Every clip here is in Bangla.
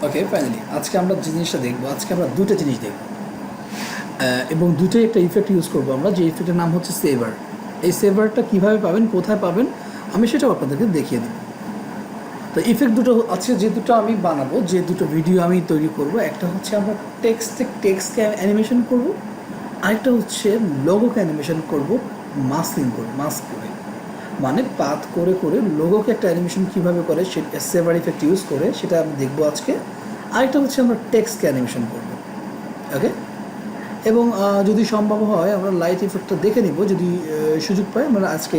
ওকে, ফাইনালি আজকে আমরা যে জিনিসটা দেখবো, আজকে আমরা দুটো জিনিস দেখব এবং দুটোই একটা ইফেক্ট ইউজ করবো আমরা, যে ইফেক্টের নাম হচ্ছে সেভার। এই সেভারটা কীভাবে পাবেন, কোথায় পাবেন, আমি সেটাও আপনাদেরকে দেখিয়ে দেব। তো ইফেক্ট দুটো আজকে যে দুটো আমি বানাবো, যে দুটো ভিডিও আমি তৈরি করব, একটা হচ্ছে আমরা টেক্সটকে অ্যানিমেশন করব, আরেকটা হচ্ছে লোগোকে অ্যানিমেশন করব, মাস্ক করে, মানে পাত করে করে লোগোকে একটা অ্যানিমেশন কীভাবে করে সেটা সেভার ইফেক্ট ইউজ করে সেটা আমি দেখবো আজকে। আরেকটা হচ্ছে আমরা টেক্সটকে অ্যানিমেশন করব, ওকে। এবং যদি সম্ভব হয় আমরা লাইট ইফেক্টটা দেখে নিব, যদি সুযোগ পাই আমরা আজকে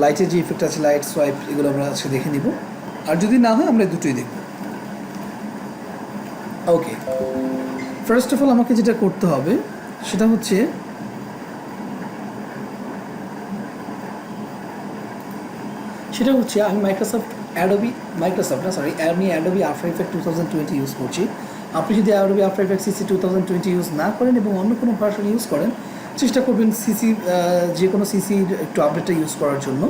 লাইটের যে ইফেক্ট আছে, লাইট সোয়াইপ, এগুলো আমরা আজকে দেখে নিব। আর যদি না হয় আমরা দুটোই দেখব। ওকে, ফার্স্ট অফ অল আমাকে যেটা করতে হবে সেটা হচ্ছে আমি অ্যাডোবি আফটার ইফেক্ট 2020 ইউজ করছি। আপনি যদি Adobe after effect CC 2020 use না করেন এবং অন্য কোনো ভার্সন ইউজ করেন, চেষ্টা করবেন সিসি, যে কোনো সিসির একটু আপডেটটা ইউজ করার জন্য।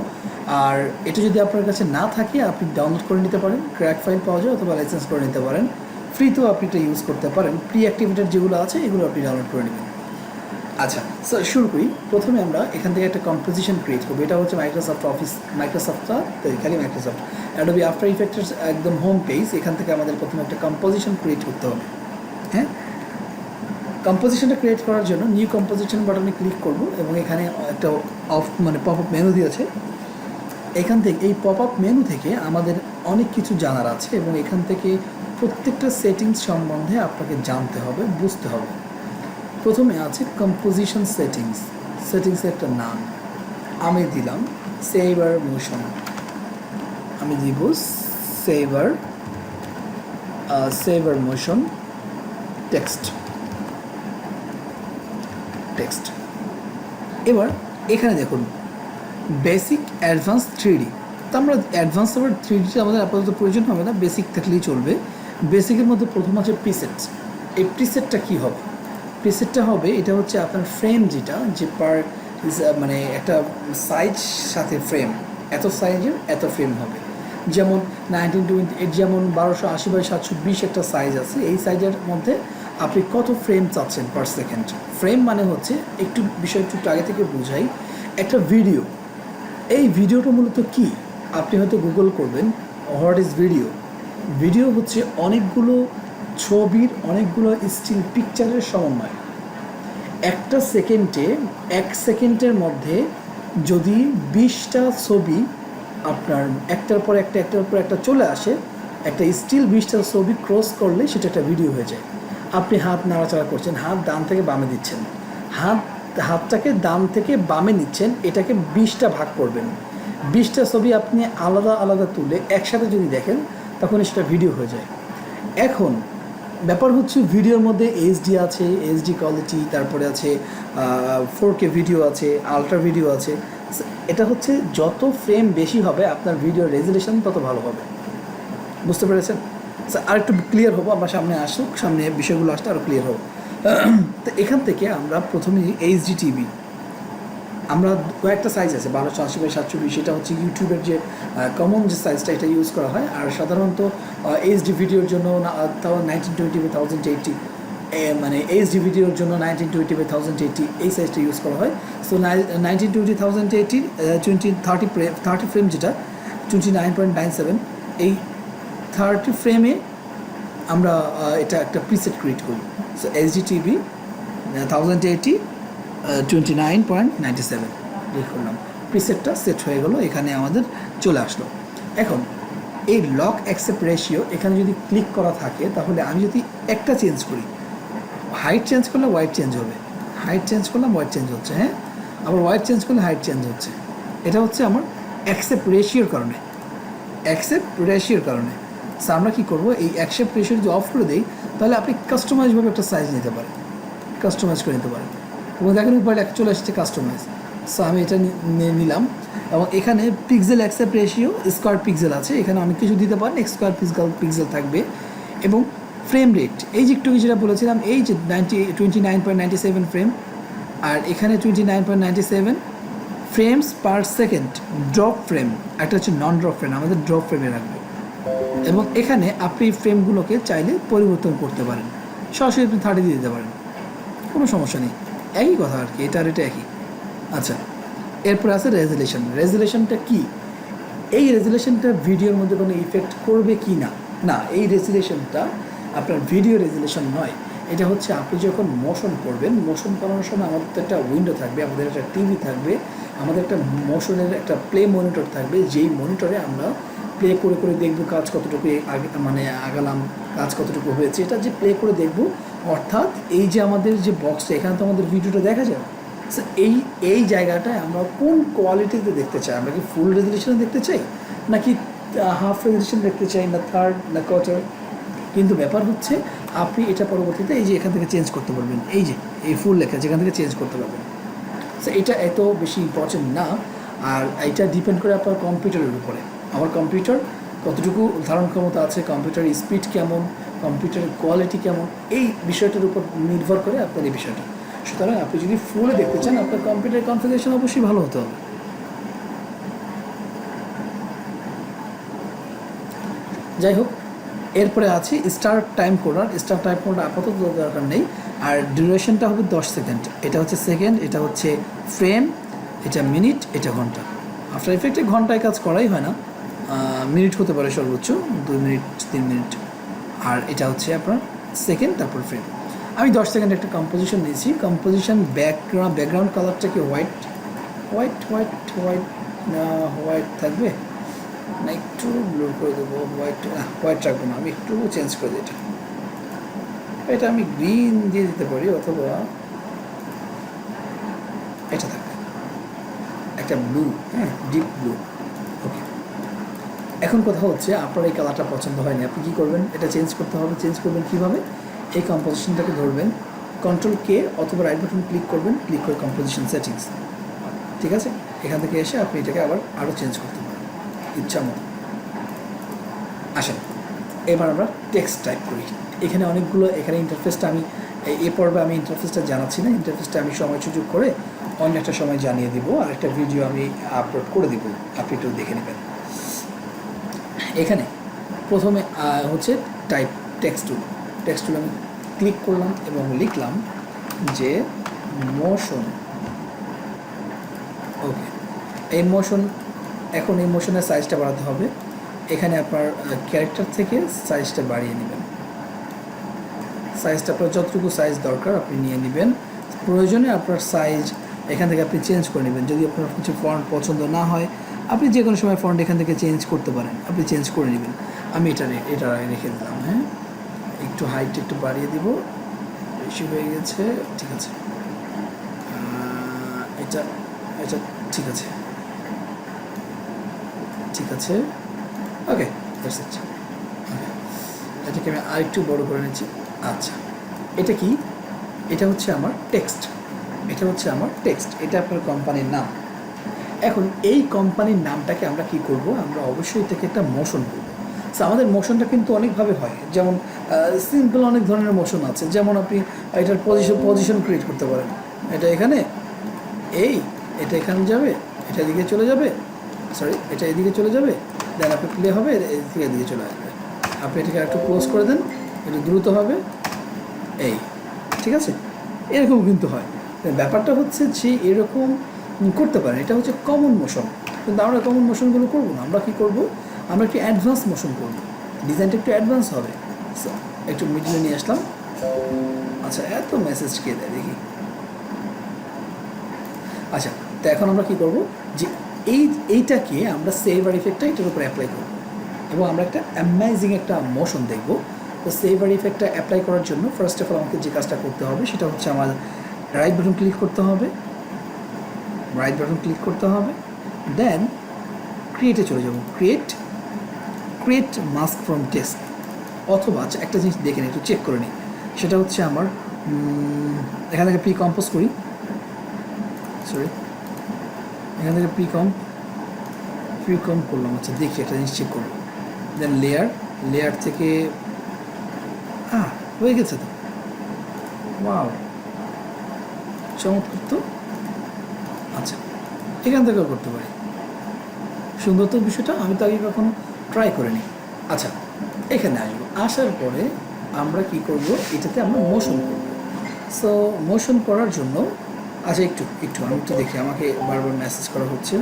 আর এটা যদি আপনার কাছে না থাকে আপনি ডাউনলোড করে নিতে পারেন, ক্র্যাক ফাইল পাওয়া যায়, অথবা লাইসেন্স করে নিতে পারেন। ফ্রিতেও আপনি এটা ইউজ করতে পারেন। প্রি অ্যাক্টিভেটেড যেগুলো আছে এগুলো আপনি ডাউনলোড করে নেবেন। আচ্ছা, স্যার শুরু করি। প্রথমে আমরা এখান থেকে একটা কম্পোজিশন ক্রিয়েট করবো। এটা হচ্ছে মাইক্রোসফটটা খালি মাইক্রোসফট অ্যাডোবি আফটার ইফেক্টের একদম হোম পেজ। এখান থেকে আমাদের প্রথমে একটা কম্পোজিশন ক্রিয়েট করতে হবে। হ্যাঁ, কম্পোজিশনটা ক্রিয়েট করার জন্য নিউ কম্পোজিশন বাটনে ক্লিক করব এবং এখানে একটা পপ আপ মেনু দিয়েছে। এখান থেকে এই পপ আপ মেনু থেকে আমাদের অনেক কিছু জানার আছে এবং এখান থেকে প্রত্যেকটা সেটিংস সম্বন্ধে আপনাকে জানতে হবে, বুঝতে হবে। প্রথমে আছে কম্পোজিশন সেটিংসের একটা নাম আমি দিলাম সেভার মোশন। আমি দিব সেভার মোশন টেক্সট। এবার এখানে দেখুন বেসিক, অ্যাডভান্স, 3D। তো আমরা অ্যাডভান্স আবার 3Dটা আমাদের আপাতত প্রয়োজন হবে না, বেসিক থাকলেই চলবে। বেসিকের মধ্যে প্রথম আছে প্রিসেট। এই প্রিসেটটা কী হবে? প্রিসেটটা হবে, এটা হচ্ছে আপনার ফ্রেম, যেটা যে মানে একটা সাইজ সাথে ফ্রেম, এত সাইজের এত ফ্রেম হবে। যেমন 1928, যেমন 1280x720 একটা সাইজ আছে। এই সাইজের মধ্যে আপনি কত ফ্রেম চাচ্ছেন পার সেকেন্ড। ফ্রেম মানে হচ্ছে, একটু বিষয় একটু আগে থেকে বুঝাই, একটা ভিডিও। এই ভিডিওটা মূলত কি, আপনি হয়তো গুগল করবেন হোয়াট ইজ ভিডিও। ভিডিও হচ্ছে অনেকগুলো ছবির, অনেকগুলো স্টিল পিকচারের সমন্বয়। একটা সেকেন্ডে, 1 সেকেন্ডের মধ্যে যদি 20টা ছবি আপনার একটার পর একটা চলে আসে, একটা স্টিল 20টা ছবি ক্রস করলে সেটা একটা ভিডিও হয়ে যায়। আপনি হাত নাড়াচাড়া করছেন, হাত ডান থেকে বামে দিচ্ছেন, হাতটাকে ডান থেকে বামে নিচ্ছেন, এটাকে 20টা ভাগ করবেন। 20টা ছবি আপনি আলাদা আলাদা তুলে একসাথে যদি দেখেন তখন সেটা ভিডিও হয়ে যায়। এখন ব্যাপার হচ্ছে ভিডিওর মধ্যে এইচডি আছে, এইচডি কোয়ালিটি, তারপরে আছে 4K ভিডিও আছে, আলট্রা ভিডিও আছে। এটা হচ্ছে যত ফ্রেম বেশি হবে আপনার ভিডিওর রেজুলেশন তত ভালো হবে। বুঝতে পেরেছেন? আর একটু ক্লিয়ার হবো, আমরা সামনে বিষয়গুলো আসতে আরও ক্লিয়ার হবো। তো এখান থেকে আমরা প্রথমে এইচডি টিভি, আমরা কয়েকটা সাইজ আছে, 1280x720, সেটা হচ্ছে ইউটিউবের যে কমন যে সাইজটা, এটা ইউজ করা হয়। আর সাধারণত এইচডি ভিডিওর জন্য তাও 1920x1080, মানে এইচডি ভিডিওর জন্য 1920x1080 এই সাইজটা ইউজ করা হয়। সো 1920x1080 30 ফ্রেম, যেটা 29.97, এই 30 ফ্রেমে আমরা এটা একটা প্রিসেট ক্রিয়েট করি। সো এইচডি টিভি 1080 29.97 করলাম, প্রিসেটটা সেট হয়ে গেলো, এখানে আমাদের চলে আসলো। এখন এই লক অ্যাকসেপ্ট রেশিও এখানে যদি ক্লিক করা থাকে, তাহলে আমি যদি একটা চেঞ্জ করি, হাইট চেঞ্জ করলে ওয়াইড চেঞ্জ হবে, হাইট চেঞ্জ করলাম ওয়াইড চেঞ্জ হচ্ছে, হ্যাঁ, আবার ওয়াইড চেঞ্জ করলে হাইট চেঞ্জ হচ্ছে। এটা হচ্ছে আমার অ্যাকসেপ্ট রেশিওর কারণে। সো আমরা কী করবো, এই অ্যাকসেপ্ট রেশিও যদি অফ করে দিই, তাহলে আপনি কাস্টমাইজভাবে একটা সাইজ নিতে পারেন, কাস্টমাইজ করে নিতে পারেন। এবং দেখেন উপরে চলে আসছে কাস্টমাইজ। সো আমি এটা নিলাম এবং এখানে pixel accept ratio, square pixel আছে, এখানে অনেক কিছু দিতে পারেন, স্কোয়ার পিক্সেল থাকবে। এবং ফ্রেম রেট, এই যে একটু যেটা বলেছিলাম, এই যে 29.97 ফ্রেম, আর এখানে 29.97 frames per second. Drop frame, একটা হচ্ছে নন ড্রপ ফ্রেম, আমাদের ড্রপ ফ্রেমে রাখবে। এবং এখানে আপনি ফ্রেমগুলোকে চাইলে পরিবর্তন করতে পারেন, সরাসরি আপনি 30 দিয়ে দিতে পারেন, কোনো সমস্যা নেই, একই কথা আর কি, এটা আর এটা একই। আচ্ছা, এরপরে আছে রেজুলেশন। রেজুলেশনটা কি? এই রেজুলেশনটা ভিডিওর মধ্যে কোনো ইফেক্ট করবে কি না? না, এই রেজুলেশনটা আপনার ভিডিও রেজুলেশন নয়, এটা হচ্ছে আপনি যখন মোশন করবেন, মোশন করানোর সময় আমাদের তো একটা উইন্ডো থাকবে, আমাদের একটা টিভি থাকবে, আমাদের একটা মোশনের একটা প্লে মনিটর থাকবে, যেই মনিটরে আমরা প্লে করে করে দেখব কাজ কতটুকু মানে আগালাম, কাজ কতটুকু হয়েছে, এটা যে প্লে করে দেখব। অর্থাৎ এই যে আমাদের যে বক্সটা, এখানে তো আমাদের ভিডিওটা দেখা যায়। সো এই জায়গাটায় আমরা কোন কোয়ালিটিতে দেখতে চাই? আমরা কি ফুল রেজুলেশনে দেখতে চাই, নাকি হাফ রেজুলেশন দেখতে চাই, না থার্ড, না কোয়ার্টার? কিন্তু ব্যাপার হচ্ছে আপনি এটা পরবর্তীতে এই যে এখান থেকে চেঞ্জ করতে পারবেন, এই যে এই ফুল লেখা যেখান থেকে চেঞ্জ করতে পারবেন। সো এটা এত বেশি ইম্পর্টেন্ট না, আর এটা ডিপেন্ড করে আপনার কম্পিউটারের উপরে। আমার কম্পিউটার কতটুকু ধারণ ক্ষমতা আছে, কম্পিউটারের স্পিড কেমন, কম্পিউটারের কোয়ালিটি কেমন, এই বিষয়টার উপর নির্ভর করে আপনার এই বিষয়টা। সুতরাং আপনি যদি ফুলে দেখতে চান, আপনার কম্পিউটার কনফিগারেশন অবশ্যই ভালো হতে হবে। যাই হোক, এরপরে আছে start time coder. Start time coder আপাতত দরকার নেই, আর ডিউরেশনটা হবে 10 সেকেন্ড। এটা হচ্ছে সেকেন্ড, এটা হচ্ছে ফ্রেম, এটা মিনিট, এটা ঘন্টা। আফটার ইফেক্টে ঘন্টায় কাজ করাই হয় না, মিনিট হতে পারে সর্বোচ্চ 2 মিনিট 3 মিনিট। আর এটা হচ্ছে আপনার সেকেন্ড, তারপর ফ্রেম। আমি 10 সেকেন্ড একটা কম্পোজিশন দিয়েছি। কম্পোজিশন ব্যাকগ্রাউন্ড কালারটাকে হোয়াইট হোয়াইট হোয়াইট হোয়াইট না হোয়াইট থাকবে না, একটু ব্লু করে দেবো। হোয়াইট রাখবো না, আমি একটু চেঞ্জ করে দিই। এটা আমি গ্রিন দিয়ে দিতে পারি, অথবা এটা থাকবে একটা ব্লু, হ্যাঁ, ডিপ ব্লু। ওকে, এখন কথা হচ্ছে আপনার এই কালারটা পছন্দ হয়নি, আপনি কী করবেন? এটা চেঞ্জ করতে হবে। চেঞ্জ করবেন কীভাবে? এই কম্পোজিশনটাকে ধরবেন, কন্ট্রোল কে অথবা রাইট বাটন ক্লিক করবেন, ক্লিক করে কম্পোজিশন সেটিংস, ঠিক আছে? এখান থেকে এসে আপনি এটাকে আবার আরও চেঞ্জ করতে পারেন ইচ্ছা মতো। আসেন এবার আমরা টেক্সট টাইপ করি। এখানে অনেকগুলো, এখানে ইন্টারফেসটা আমি এ পর্বে আমি ইন্টারফেসটা জানাচ্ছি না, ইন্টারফেসটা আমি সময় সুযোগ করে অন্য একটা সময় জানিয়ে দিব, আর একটা ভিডিও আমি আপলোড করে দিব, আপনি একটু দেখে নেবেন। এখানে প্রথমে হচ্ছে type text tool. Text tool আমি ক্লিক করলাম এবং লিখলাম যে মোশন। ওকে, এই মোশন, এখন এই মোশনের সাইজটা বাড়াতে হবে। এখানে আপনার ক্যারেক্টার থেকে সাইজটা বাড়িয়ে নেবেন, সাইজটা আপনার যতটুকু সাইজ দরকার আপনি নিয়ে নেবেন। প্রয়োজনে আপনার সাইজ এখান থেকে আপনি চেঞ্জ করে নেবেন। যদি আপনার কিছু ফন্ট পছন্দ না হয়, আপনি যে কোনো সময় ফন্ট এখান থেকে চেঞ্জ করতে পারেন, আপনি চেঞ্জ করে নেবেন। আমি এটা রেখে দিলাম, হ্যাঁ, একটু হাইট একটু বাড়িয়ে দিব, বেশি হয়ে গেছে, ঠিক আছে। এটা এটা ঠিক আছে, ঠিক আছে, ওকে, দ্যাটস ইট। এটাকে আমি আরেকটু বড় করে নিচ্ছি। আচ্ছা, এটা কি? এটা হচ্ছে আমার টেক্সট, এটা হচ্ছে আমার টেক্সট, এটা আপনার কোম্পানির নাম। এখন এই কোম্পানির নামটাকে আমরা কি করব? আমরা অবশ্যই এটাকে একটা মোশন করব। সো আমাদের মোশনটা কিন্তু অনেকভাবে হয়, যেমন সিম্পল অনেক ধরনের মোশন আছে, যেমন আপনি এটার পজিশন ক্রিয়েট করতে পারেন। এটা এখানে, এটা এখানে যাবে, এটা এদিকে চলে যাবে, সরি এটা এদিকে চলে যাবে, দেন আপনি প্লে হবে, এদিকে চলে আসবে। আপনি এটাকে একটু ক্লোজ করে দেন, একটু দ্রুত হবে, ঠিক আছে? এরকম কিন্তু হয়। ব্যাপারটা হচ্ছে যে এরকম করতে পারেন, এটা হচ্ছে কমন মোশন। কিন্তু আমরা কমন মোশনগুলো করবো না, আমরা কী করবো? আমরা একটু অ্যাডভান্স মোশন করবো, ডিজাইনটা একটু অ্যাডভান্স হবে। একটু মিডিলে নিয়ে আসলাম। আচ্ছা, এত মেসেজ কে দেয় দেখি। আচ্ছা, তো এখন আমরা কী করবো? যে এইটাকে আমরা সেভার ইফেক্টটা এটার উপরে অ্যাপ্লাই করবো, এবং আমরা একটা অ্যামেজিং একটা মোশন দেখবো। তো সেভার ইফেক্টটা অ্যাপ্লাই করার জন্য ফার্স্ট অফ অল আমাকে যে কাজটা করতে হবে সেটা হচ্ছে আমার রাইট বাটন ক্লিক করতে হবে, দেন ক্রিয়েটে চলে যাব, ক্রিয়েট মাস্ক ফ্রম টেক্সট। অথবা একটা জিনিস দেখে নিই, একটু চেক করে নিই, সেটা হচ্ছে আমার এখান থেকে প্রি-কম্পোজ করি, এখান থেকে প্রি-কম্প করলাম। আচ্ছা, দেখি একটা জিনিস চেক করবো। দেন লেয়ার থেকে হয়ে গেছে তো, ওয়াও, চমৎকার তো। আচ্ছা, এখান থেকেও করতে পারি, সুন্দর তো বিষয়টা, আমি তো আগে কখনো ট্রাই করিনি। আচ্ছা, এখানে আসবো, আসার পরে আমরা কি করব, এটাতে আমরা মোশন করব। সো মোশন করার জন্য আচ্ছা একটু একটু আমি একটু দেখি, আমাকে বারবার মেসেজ করা হচ্ছে।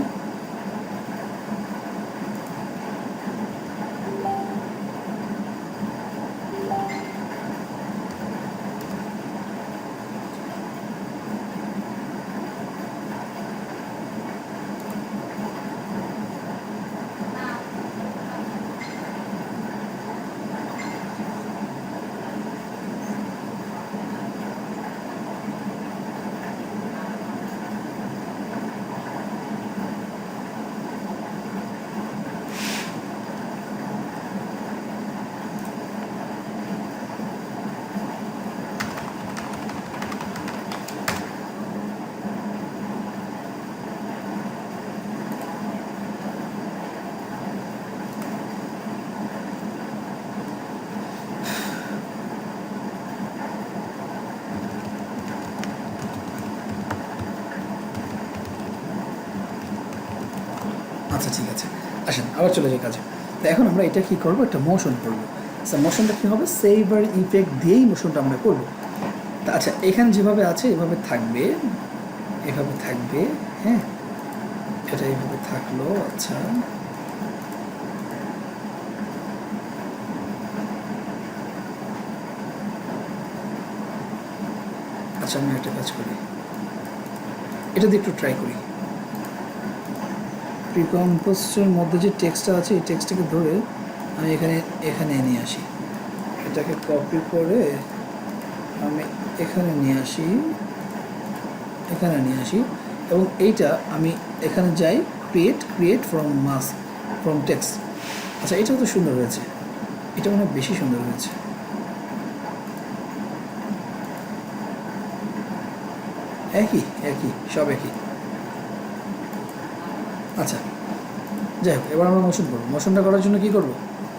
আচ্ছা ঠিক আছে, আসেন আবার চলে যাই কাজে। তো এখন আমরা এটা কি করব, একটা মোশন করব। আচ্ছা মোশনটা কী হবে, সেভার ইফেক্ট দিয়েই মোশনটা আমরা করব। তা আচ্ছা এখানে যেভাবে আছে এভাবে থাকবে, এভাবে থাকবে, হ্যাঁ এটা এইভাবে থাকলো। আচ্ছা আচ্ছা আমি একটা কাজ করি, এটা দিয়ে একটু ট্রাই করি। প্রিকম্পোস্টের মধ্যে যে টেক্সটটা আছে এই টেক্সটটাকে ধরে আমি এখানে এখানে নিয়ে আসি, এটাকে কপি করে আমি এখানে নিয়ে আসি, এখানে নিয়ে আসি, এবং এইটা আমি এখানে যাই create from mask from text. আচ্ছা এটাও তো সুন্দর হয়েছে, এটা মনে হয় বেশি সুন্দর হয়েছে। একই একই সব একই। আচ্ছা যাই হোক, এবার আমরা মোশন করবো। মোশনটা করার জন্য কী করবো,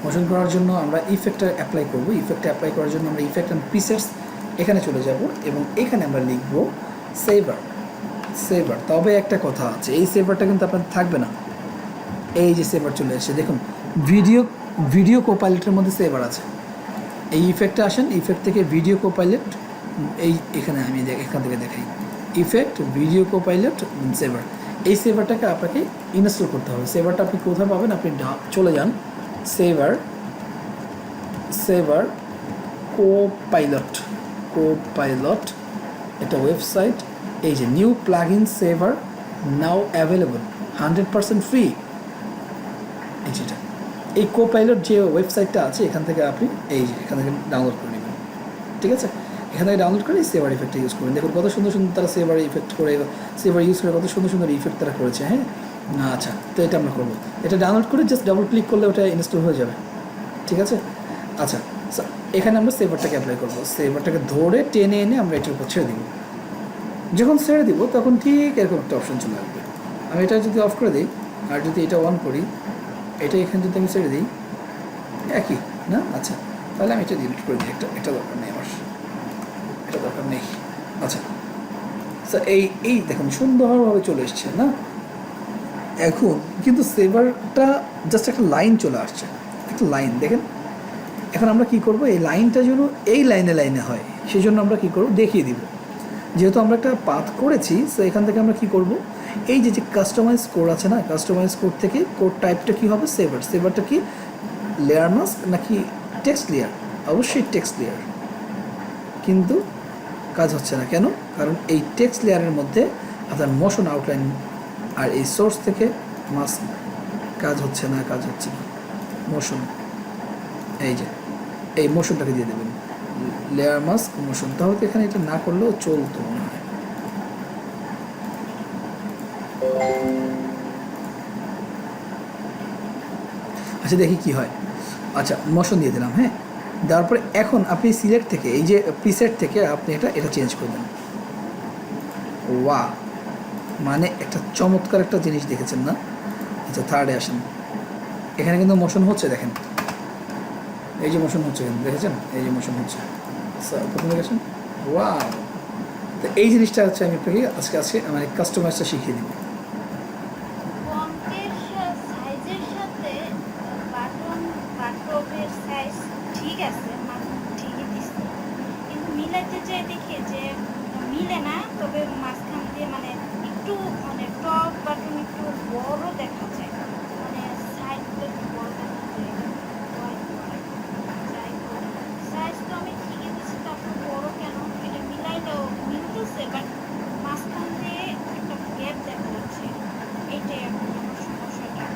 মোশন করার জন্য আমরা ইফেক্টটা অ্যাপ্লাই করবো। ইফেক্টটা অ্যাপ্লাই করার জন্য আমরা ইফেক্ট অ্যান্ড প্রিসেটস এখানে চলে যাব, এবং এখানে আমরা লিখব সেভার। সেভার, তবে একটা কথা আছে, এই সেভারটা কিন্তু আপনার থাকবে না। এই যে সেভার চলে এসেছে দেখুন, ভিডিও কোপাইলটের মধ্যে সেভার আছে। এই ইফেক্টে আসেন, ইফেক্ট থেকে ভিডিও কোপাইলট, এই এখানে আমি এখান থেকে দেখাই, ইফেক্ট ভিডিও কোপাইলট সেভার। এই সেভারটাকে আপনাকে ইনস্টল করতে হবে। সেভারটা আপনি কোথায় পাবেন, আপনি চলে যান সেভার কোপাইলট, এটা ওয়েবসাইট। এই যে নিউ প্লাগইন সেভার নাও অ্যাভেলেবল 100% ফ্রি। এই যেটা এই কোপাইলট যে ওয়েবসাইটটা আছে, এখান থেকে আপনি এই যে এখান থেকে ডাউনলোড করে নেবেন। ঠিক আছে, এখান থেকে ডাউনলোড করে সেভার ইফেক্টটা ইউজ করবেন। দেখুন কত সুন্দর সুন্দর তারা সেভার ইফেক্ট করে, সেভার ইউজ করে কত সুন্দর সুন্দর ইফেক্ট তারা করেছে। হ্যাঁ আচ্ছা, তো এটা আমরা করবো, এটা ডাউনলোড করে জাস্ট ডাবল ক্লিক করলে ওটা ইনস্টল হয়ে যাবে। ঠিক আছে, আচ্ছা এখানে আমরা সেভারটাকে অ্যাপ্লাই করবো। সেভারটাকে ধরে টেনে এনে আমরা এটার উপর ছেড়ে দিব। যখন ছেড়ে দিব তখন ঠিক এরকম একটা অপশন চলে আসবে। আমি এটা যদি অফ করে দিই আর যদি এটা অন করি, এটা এখানে যদি আমি ছেড়ে দিই একই না। আচ্ছা তাহলে আমি এটা ডিলিট করে দিই, এটা দরকার নেই আমার, এটা দরকার নেই। আচ্ছা স্যার এই দেখুন সুন্দরভাবে চলে এসছে না। এখন কিন্তু সেভারটা জাস্ট একটা লাইন চলে আসছে, একটা লাইন দেখেন। এখন আমরা কি করব, এই লাইনটা যেন এই লাইনে হয় সেই জন্য আমরা কি করব দেখিয়ে দিব। যেহেতু আমরা একটা পাথ করেছি, সো এখান থেকে আমরা কি করব, এই যে কাস্টমাইজ কোড আছে না, কাস্টমাইজ কোড থেকে কোড টাইপটা কি হবে, সেভারটা কি লেয়ার মাস্ক নাকি টেক্সট লেয়ার, অবশ্যই টেক্সট লেয়ার। কিন্তু কাজ হচ্ছে না কেন, কারণ এই টেক্সট লেয়ারের মধ্যে আপনার মোশন আউটলাইন আর এই সোর্স থেকে মাস্ক কাজ হচ্ছে না। কাজ হচ্ছে না মোশন, এই যে এই মোশনটাকে দিয়ে দেবেন লেয়ার মাস্ক মোশন। তাহলে এখানে এটা না করলেও চলতো মনে হয়। আচ্ছা দেখি কি হয়। আচ্ছা মোশন দিয়ে দিলাম, হ্যাঁ দেওয়ার পরে এখন আপনি সিলেক্ট থেকে এই যে প্রিসেট থেকে আপনি এটা চেঞ্জ করে দেন। ওয়া, মানে একটা চমৎকার একটা জিনিস দেখেছেন না। আচ্ছা থার্ডে আসেন, এখানে কিন্তু মোশন হচ্ছে দেখেন, এই যে মোশন হচ্ছে এখানে দেখেছেন, এই যে মোশন হচ্ছে। স্যার প্রথমে গেছেন, ওয়া। তো এই জিনিসটা হচ্ছে আমি আপনাকে আজকে মানে কাস্টমাইজটা শিখিয়ে দিব। ফন্টের সাইজের সাথে বাটনের সাইজ পর্যায়ে দেখি যে মিলে না, তবে মাঝখান দিয়ে মানে একটু মানে টপ বাটন একটু বড় দেখা যায়, মানে সাইডগুলো একটু বড় দেখা যায়। যাই হোক, সাইজ তো আমি ঠিকই দিচ্ছি, তারপর বড় কেন এটা মিলাইলেও মিলতেছে, বাট মাঝখান দিয়ে একটা গ্যাপ দেখা যাচ্ছে। এইটাই এখন আমার সমস্যাটা।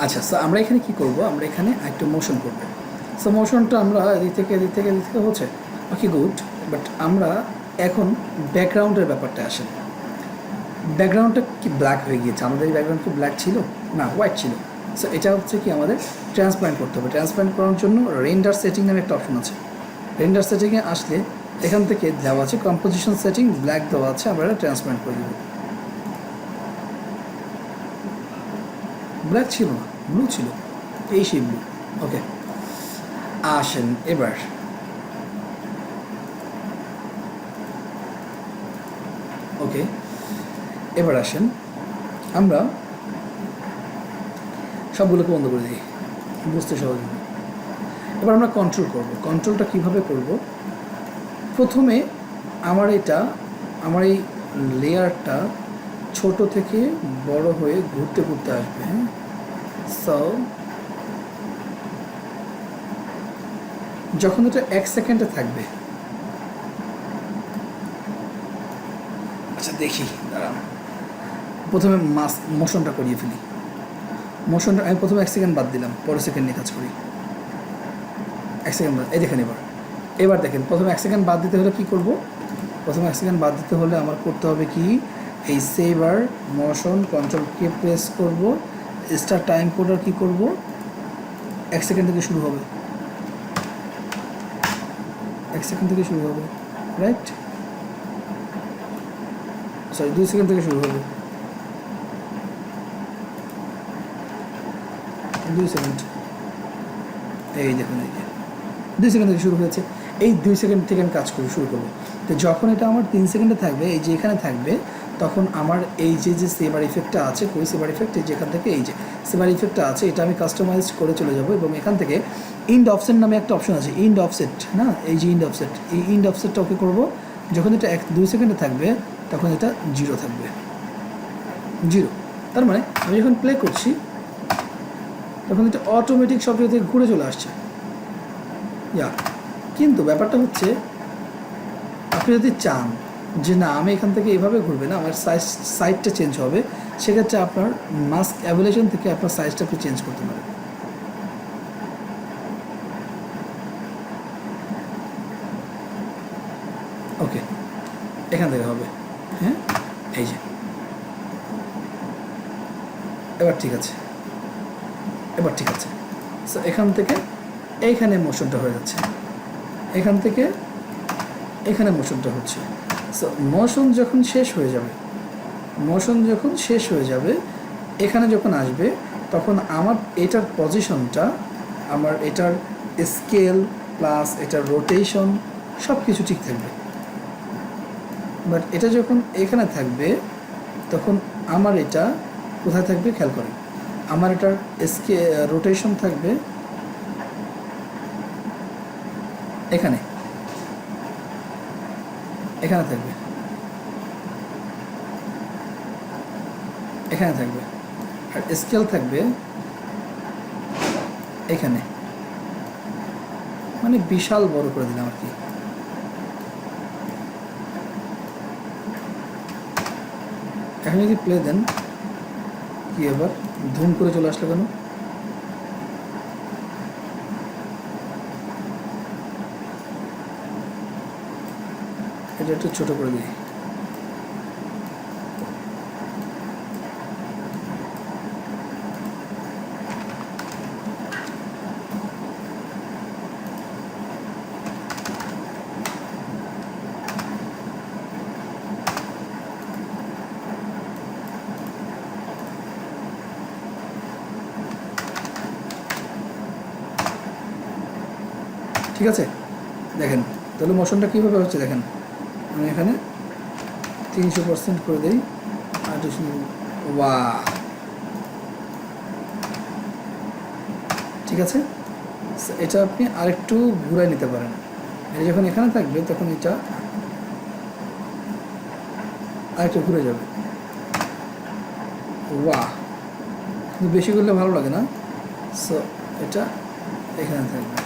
আচ্ছা, সো আমরা এখানে কি করব, আমরা এখানে একটা মোশন করব। সো মোশনটা আমরা এদিক থেকে হচ্ছে, ওকে গুড। বাট আমরা এখন ব্যাকগ্রাউন্ডের ব্যাপারটা আসেন। ব্যাকগ্রাউন্ডটা কি ব্ল্যাক হয়ে গিয়েছে? আমাদের এই ব্যাকগ্রাউন্ড কি ব্ল্যাক ছিল না, হোয়াইট ছিল। সো এটা হচ্ছে কি আমাদের ট্রান্সপ্লান্ট করতে হবে। ট্রান্সপ্লান্ট করার জন্য রেন্ডার সেটিং নামে একটা অপশন আছে। রেন্ডার সেটিংয়ে আসলে এখান থেকে দেওয়া আছে কম্পোজিশন সেটিং, ব্ল্যাক দেওয়া আছে, আমরা এটা ট্রান্সপ্লান্ট করে দেবো। ব্ল্যাক ছিল না, ব্লু ছিল, এই সেই ব্লু। ওকে, আসেন এবার ওকে এবার আসেন আমরা সবগুলোকে বন্ধ করে দিই, বুঝতে সহজ হবে। এবার আমরা কন্ট্রোল করব। কন্ট্রোলটা কিভাবে করব? প্রথমে আমার এই লেয়ারটা ছোট থেকে বড় হয়ে ঘুরতে ঘুরতে আসবে। হ্যাঁ, সো যখন এটা 1 সেকেন্ডে থাকবে, আচ্ছা দেখি দাঁড়ান, প্রথমে মোশনটা করিয়ে ফেলি। মোশনটা আমি প্রথমে 1 সেকেন্ড বাদ দিলাম, পরের সেকেন্ড নিয়ে কাজ করি। 1 সেকেন্ড বাদ, এই দেখেন এবার দেখেন, প্রথমে 1 সেকেন্ড বাদ দিতে হলে কী করব? প্রথমে 1 সেকেন্ড বাদ দিতে হলে আমার করতে হবে কি, এই সেভার মোশন কন্ট্রোলকে প্রেস করব, স্টার টাইম কোডার কী করব, 1 সেকেন্ড থেকে শুরু হবে, 1 সেকেন্ড থেকে শুরু হবে, রাইট? সরি, 2 সেকেন্ড থেকে শুরু হবে, 2 সেকেন্ড। এই দেখুন, এই যে 2 সেকেন্ড থেকে শুরু হয়েছে। এই 2 সেকেন্ড থেকে আমি কাজ শুরু করবো। তো যখন এটা আমার 3 সেকেন্ডে থাকবে, এই যে এখানে থাকবে, তখন আমার এই যে সেভার ইফেক্টটা আছে, কই সেভার ইফেক্ট, এই যেখান থেকে এই যে সেভার ইফেক্টটা আছে, এটা আমি কাস্টমাইজ করে চলে যাব। এবং এখান থেকে ইন্ড অফসেট নামে একটা অপশন আছে, ইন্ড অফসেট, না এই যে ইন্ড অফসেট, এই ইন্ড অফসেটটা ওকে করবো। যখন এটা 2 সেকেন্ডে থাকবে, তখন এটা 0 থাকবে, 0। তার মানে আমি যখন প্লে করছি, তখন এটা অটোমেটিক সব জায়গা থেকে ঘুরে চলে আসছে। ইয়া, কিন্তু ব্যাপারটা হচ্ছে, আপনি যদি চান যে না আমি এখান থেকে এভাবে ঘুরবে না, আমার সাইজটা চেঞ্জ হবে, সেক্ষেত্রে আপনার মাস্ক অ্যাভেলেশন থেকে আপনার সাইজটা আপনি চেঞ্জ করতে পারেন। ওকে, এখান থেকে হবে। হ্যাঁ, এই যে এবার ঠিক আছে, সো এখান থেকে এইখানে মোশনটা হয়ে যাচ্ছে, এখান থেকে এখানে মোশনটা হচ্ছে। সো মোশন যখন শেষ হয়ে যাবে, এখানে যখন আসবে, তখন আমার এটার পজিশনটা, আমার এটার স্কেল প্লাস এটার রোটেশন সব কিছু ঠিক থাকবে। বাট এটা যখন এখানে থাকবে, তখন আমার এটা কোথায় থাকবে খেয়াল করেন, আমার এটার রোটেশন থাকবে এখানে থাকবে, এখানে থাকবে, আর স্কেল থাকবে এখানে। মানে বিশাল বড় করে দিলাম আর কি। এখন যদি প্লে দেন, কি এবার ধুম করে চলে আসলো কেন? এটা একটু ছোট করে দিই। ঠিক আছে, দেখেন তাহলে মোশনটা কীভাবে হচ্ছে দেখেন। আমি এখানে 300% করে দিই। আর ওয়া, ঠিক আছে। এটা আপনি আরেকটু ঘুরাই নিতে পারেন। এটা যখন এখানে থাকবে তখন এটা আরেকটু ঘুরে যাবে। ওয়া, কিন্তু বেশি করলে ভালো লাগে না, সো এটা এখানে থাকবে।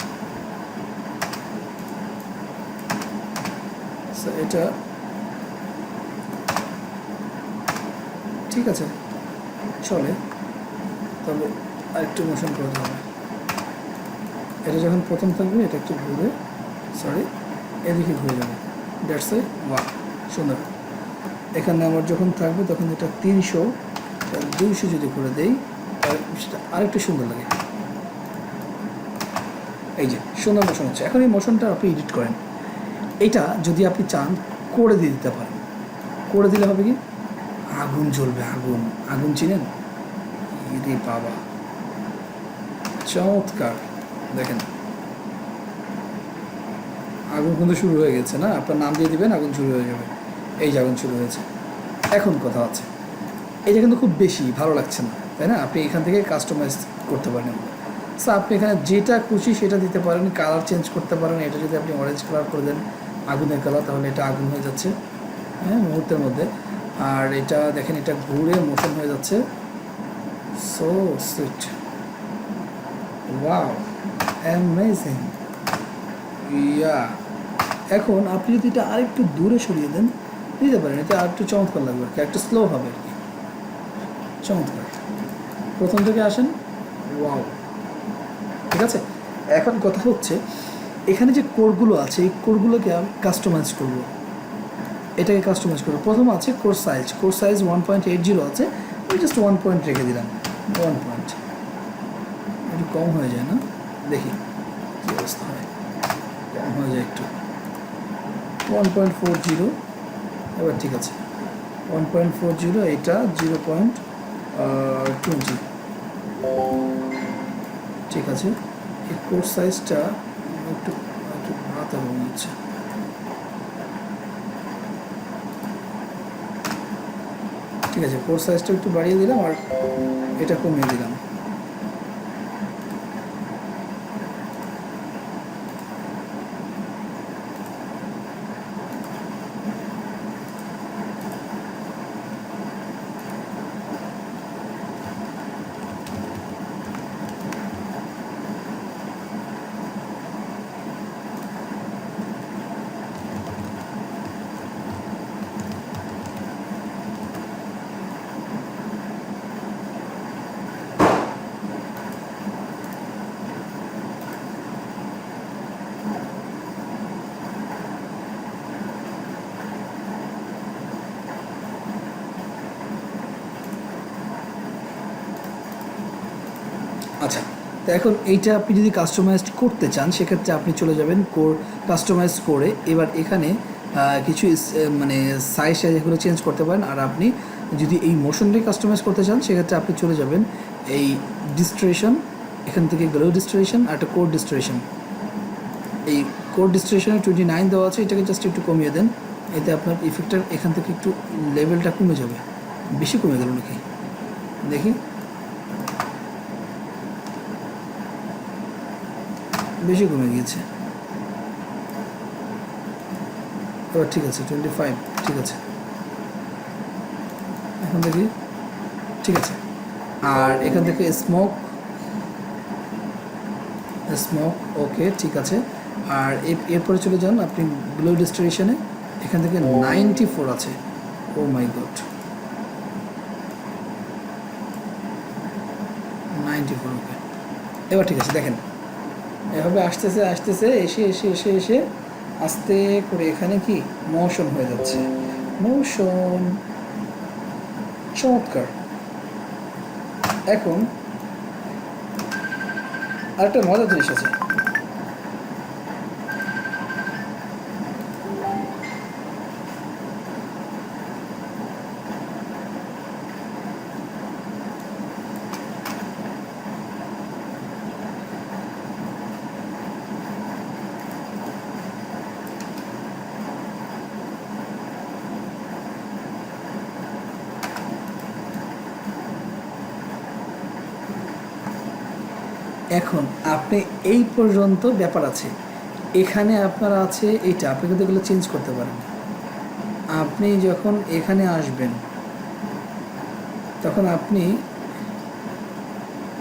সো এটা ঠিক আছে, চলে। তবে আরেকটু মোশন করতে হবে। এটা যখন প্রথম থাকবে এটা একটু ঘুরে, সরি এদিকে ঘুরে যাবে। দ্যাটস এ, ওয়া, সুন্দর। এখানে আমার যখন থাকবে তখন এটা 300, 200 যদি করে দেই সেটা আরেকটু সুন্দর লাগে। এই যে সুন্দর মোশন হচ্ছে। এখন এই মোশনটা আপনি এডিট করেন। এটা যদি আপনি চান করে দিয়ে দিতে পারেন। করে দিলে হবে কি, আগুন জ্বলবে। আগুন, আগুন চিনেন? রে বাবা, চমৎকার। দেখেন আগুন কিন্তু শুরু হয়ে গেছে না? আপনার নাম দিয়ে দিবেন, আগুন শুরু হয়ে যাবে। এই যে আগুন শুরু হয়েছে। এখন কথা আছে, এটা কিন্তু খুব বেশি ভালো লাগছে না, তাই না? আপনি এখান থেকে কাস্টমাইজ করতে পারেন। সো আপনি এখানে যেটা খুশি সেটা দিতে পারেন, কালার চেঞ্জ করতে পারেন। এটা যদি আপনি অরেঞ্জ কালার করে দেন, আগুনের কালার, তাহলে এটা আগুন হয়ে যাচ্ছে, হ্যাঁ, মুহূর্তের মধ্যে। আর এটা দেখেন, এটা ঘুরে মোশন হয়ে যাচ্ছে। সো সুইট, ওয়াও, অ্যামেজিং, ইয়া। এখন আপনি যদি এটা আরেকটু দূরে সরিয়ে দেন, দিতে পারেন, এটা আরেকটু চমৎকার লাগবে আর কি, একটু স্লো হবে আর কি। চমৎকার। প্রথম থেকে আসেন, ওয়াও, ঠিক আছে। এখন কথা হচ্ছে, এখানে যে কোডগুলো আছে এই কোডগুলোকে আমি কাস্টমাইজ করবো। এটাকে কাস্টমাইজ করবো। প্রথম আছে কোর সাইজ। কোর সাইজ 1.80 আছে, আমি জাস্ট 1 পয়েন্ট রেখে দিলাম। 1 পয়েন্ট একটু কম হয়ে যায় না? দেখি কী অবস্থা হয়। কম হয়ে যায় একটু, 1.40। এবার ঠিক আছে, 1.40। এটা 0.20, ঠিক আছে। এই কোর সাইজটা একটু একটু বাড়াতে মনে হচ্ছে। ঠিক আছে, কোর সাইজটা একটু বাড়িয়ে দিলাম আর এটা কমিয়ে দিলাম। আচ্ছা, তো এখন এইটা আপনি যদি কাস্টমাইজ করতে চান, সেক্ষেত্রে আপনি চলে যাবেন কোর কাস্টমাইজ করে। এবার এখানে কিছু মানে সাইজ এগুলো চেঞ্জ করতে পারেন। আর আপনি যদি এই মোশনটাই কাস্টমাইজ করতে চান, সেক্ষেত্রে আপনি চলে যাবেন এই ডিস্ট্রেশন, এখান থেকে গ্লো ডিস্ট্রেশন আর একটা কোর ডিস্ট্রেশন। এই কোর ডিস্ট্রেশনে 29 দেওয়া আছে, এটাকে জাস্ট একটু কমিয়ে দেন। এতে আপনার ইফেক্টের এখান থেকে একটু লেভেলটা কমে যাবে। বেশি কমে গেল নাকি দেখি, বেশি কমে গিয়েছে। এবার ঠিক আছে, 25, ঠিক আছে। এখন দেখি, ঠিক আছে। আর এখান থেকে স্মোক, ওকে, ঠিক আছে। আর এরপরে চলে যান আপনি গ্লো ইলাস্ট্রেশনে, এখান থেকে 94 আছে। ও মাই গড, 94। ওকে, এবার ঠিক আছে। দেখেন এভাবে আসতেছে আসতেছে, এসে এসে এসে এসে আস্তে করে এখানে কি মোশন হয়ে যাচ্ছে, মোশন। চমৎকার। এখন আরেকটা মজার জিনিস আছে, এখন আপনি এই পর্যন্ত ব্যাপার আছে, এখানে আপনার আছে এইটা, আপনি কিন্তু এগুলো চেঞ্জ করতে পারেন। আপনি যখন এখানে আসবেন তখন আপনি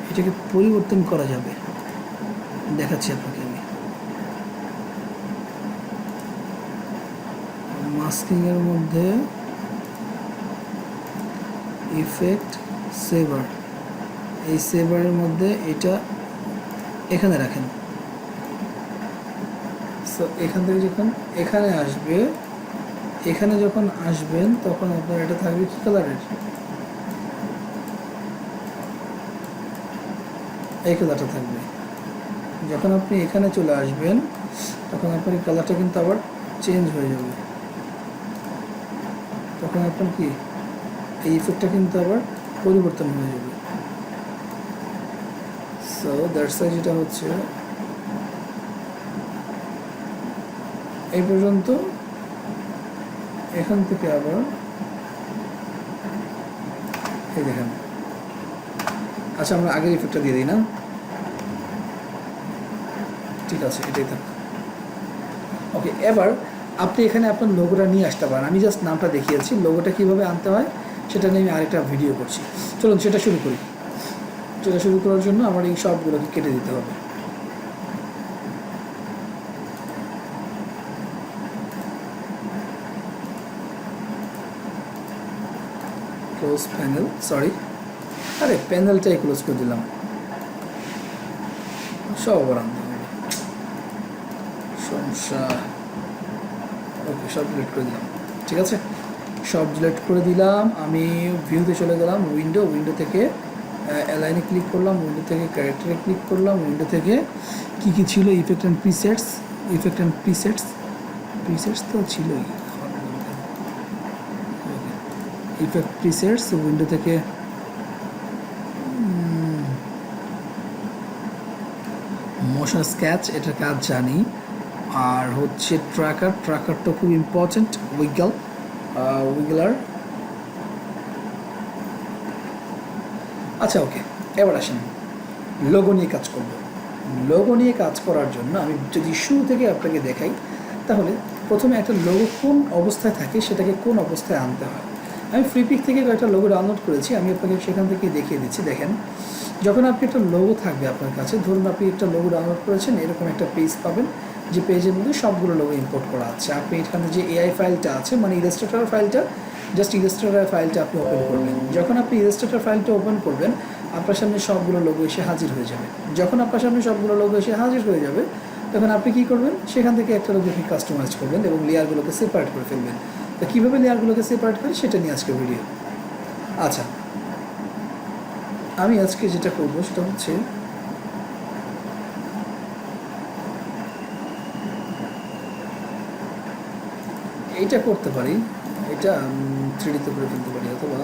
এটাকে পরিবর্তন করা যাবে, দেখাচ্ছি আপনাকে আমি। মাস্কিংয়ের মধ্যে ইফেক্ট সেভার, এই সেভারের মধ্যে এটা এখানে রাখেন। সো এখান থেকে যখন এখানে আসবে, এখানে যখন আসবেন তখন আপনার এটা থাকবে কি কালারের, এই কালারটা থাকবে। যখন আপনি এখানে চলে আসবেন তখন আপনার এই কালারটা কিন্তু আবার চেঞ্জ হয়ে যাবে, তখন আপনার কি এই ইফেক্টটা কিন্তু আবার পরিবর্তন হয়ে যাবে। সো দ্যাটস ওয়াই যেটা হচ্ছে এই পর্যন্ত, এখান থেকে আবার এই দেখেন। আচ্ছা আমরা আগের ইফেক্টটা দিয়ে দিই না, ঠিক আছে এটাই থাক। ওকে, এবার আপনি এখানে আপনার লোগোটা নিয়ে আসতে পারেন। আমি জাস্ট নামটা দেখিয়েছি, লোগোটা কীভাবে আনতে হয় সেটা নিয়ে আমি আরেকটা ভিডিও করছি। চলুন সেটা শুরু করি। সেটা শুরু করার জন্য আমার এই সবগুলোকে কেটে দিতে হবে। ক্লোজ প্যানেল, সরি, আরে প্যানেলটাই ক্লোজ করে দিলাম, সব আবার আনতে হবে, সমস্যা। ওকে, সব ডিলিট করে দিলাম, ঠিক আছে, সব ডিলিট করে দিলাম। আমি ভিউতে চলে গেলাম, উইন্ডো থেকে অ্যালাইনে ক্লিক করলাম, উইন্ডো থেকে ক্যারেক্টারে ক্লিক করলাম, উইন্ডো থেকে কী কী ছিল, ইফেক্ট অ্যান্ড প্রিসেটস তো ছিলই, ইফেক্ট প্রিসেটস, উইন্ডো থেকে মোশন স্কেচ, এটার কাজ জানি। আর হচ্ছে ট্র্যাকারটা খুব ইম্পর্টেন্ট, উইগলার। আচ্ছা ওকে, এবার আসেন লোগো নিয়ে কাজ করব। লোগো নিয়ে কাজ করার জন্য আমি যদি শুরু থেকে আপনাকে দেখাই, তাহলে প্রথমে একটা লোগো কোন অবস্থায় থাকে সেটাকে কোন অবস্থায় আনতে হয়। আমি ফ্রিপিক থেকে কয়েকটা লোগো ডাউনলোড করেছি, আমি আপনাকে সেখান থেকে দেখিয়ে দিচ্ছি। দেখেন, যখন আপনি একটা লোগো থাকবে আপনার কাছে, ধরুন আপনি একটা লোগো ডাউনলোড করেছেন, এরকম একটা পেজ পাবেন, যে পেজের মধ্যে সবগুলো লোগো ইম্পোর্ট করা আছে। আপনি এখানে যে এআই ফাইলটা আছে, মানে ইলাস্ট্রেটর ফাইলটা, জাস্ট ইলাস্ট্রেটর ফাইলটা আপনি ওপেন করবেন। যখন আপনি ইলাস্ট্রেটর ফাইলটা ওপেন করবেন, আপনার সামনে সবগুলো লোগো এসে হাজির হয়ে যাবে। যখন আপনার সামনে সবগুলো লোগো এসে হাজির হয়ে যাবে, তখন আপনি কী করবেন, সেখান থেকে একটা লোগোকে কাস্টমাইজ করবেন এবং লেয়ারগুলোকে সেপারেট করে ফেলবেন। তো কীভাবে লেয়ারগুলোকে সেপারেট করি সেটা নিয়ে আজকে ভিডিও। আচ্ছা, আমি আজকে যেটা করবো সেটা হচ্ছে এইটা করতে পারি, এটা 3D-তে করে ফেলতে পারি, অথবা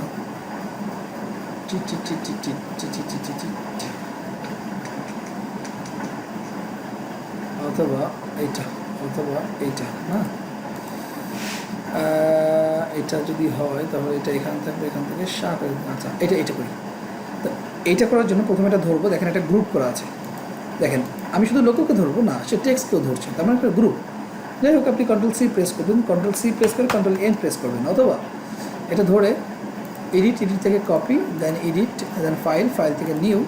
অথবা এইটা না, এটা যদি হয় তাহলে এটা এখান থাকবে, এখান থেকে আচ্ছা এটা করি। তো এইটা করার জন্য প্রথমে এটা ধরবো। দেখেন একটা গ্রুপ করা আছে, দেখেন আমি শুধু লোককে ধরবো না, সে টেক্সটকেও ধরছে, তার মানে একটা গ্রুপ। যাই হোক, আপনি Ctrl+C প্রেস করবেন, Ctrl+C প্রেস করে Ctrl+N প্রেস করবেন, অথবা এটা ধরে এডিট থেকে কপি, দেন এডিট, দেন ফাইল থেকে নিউ,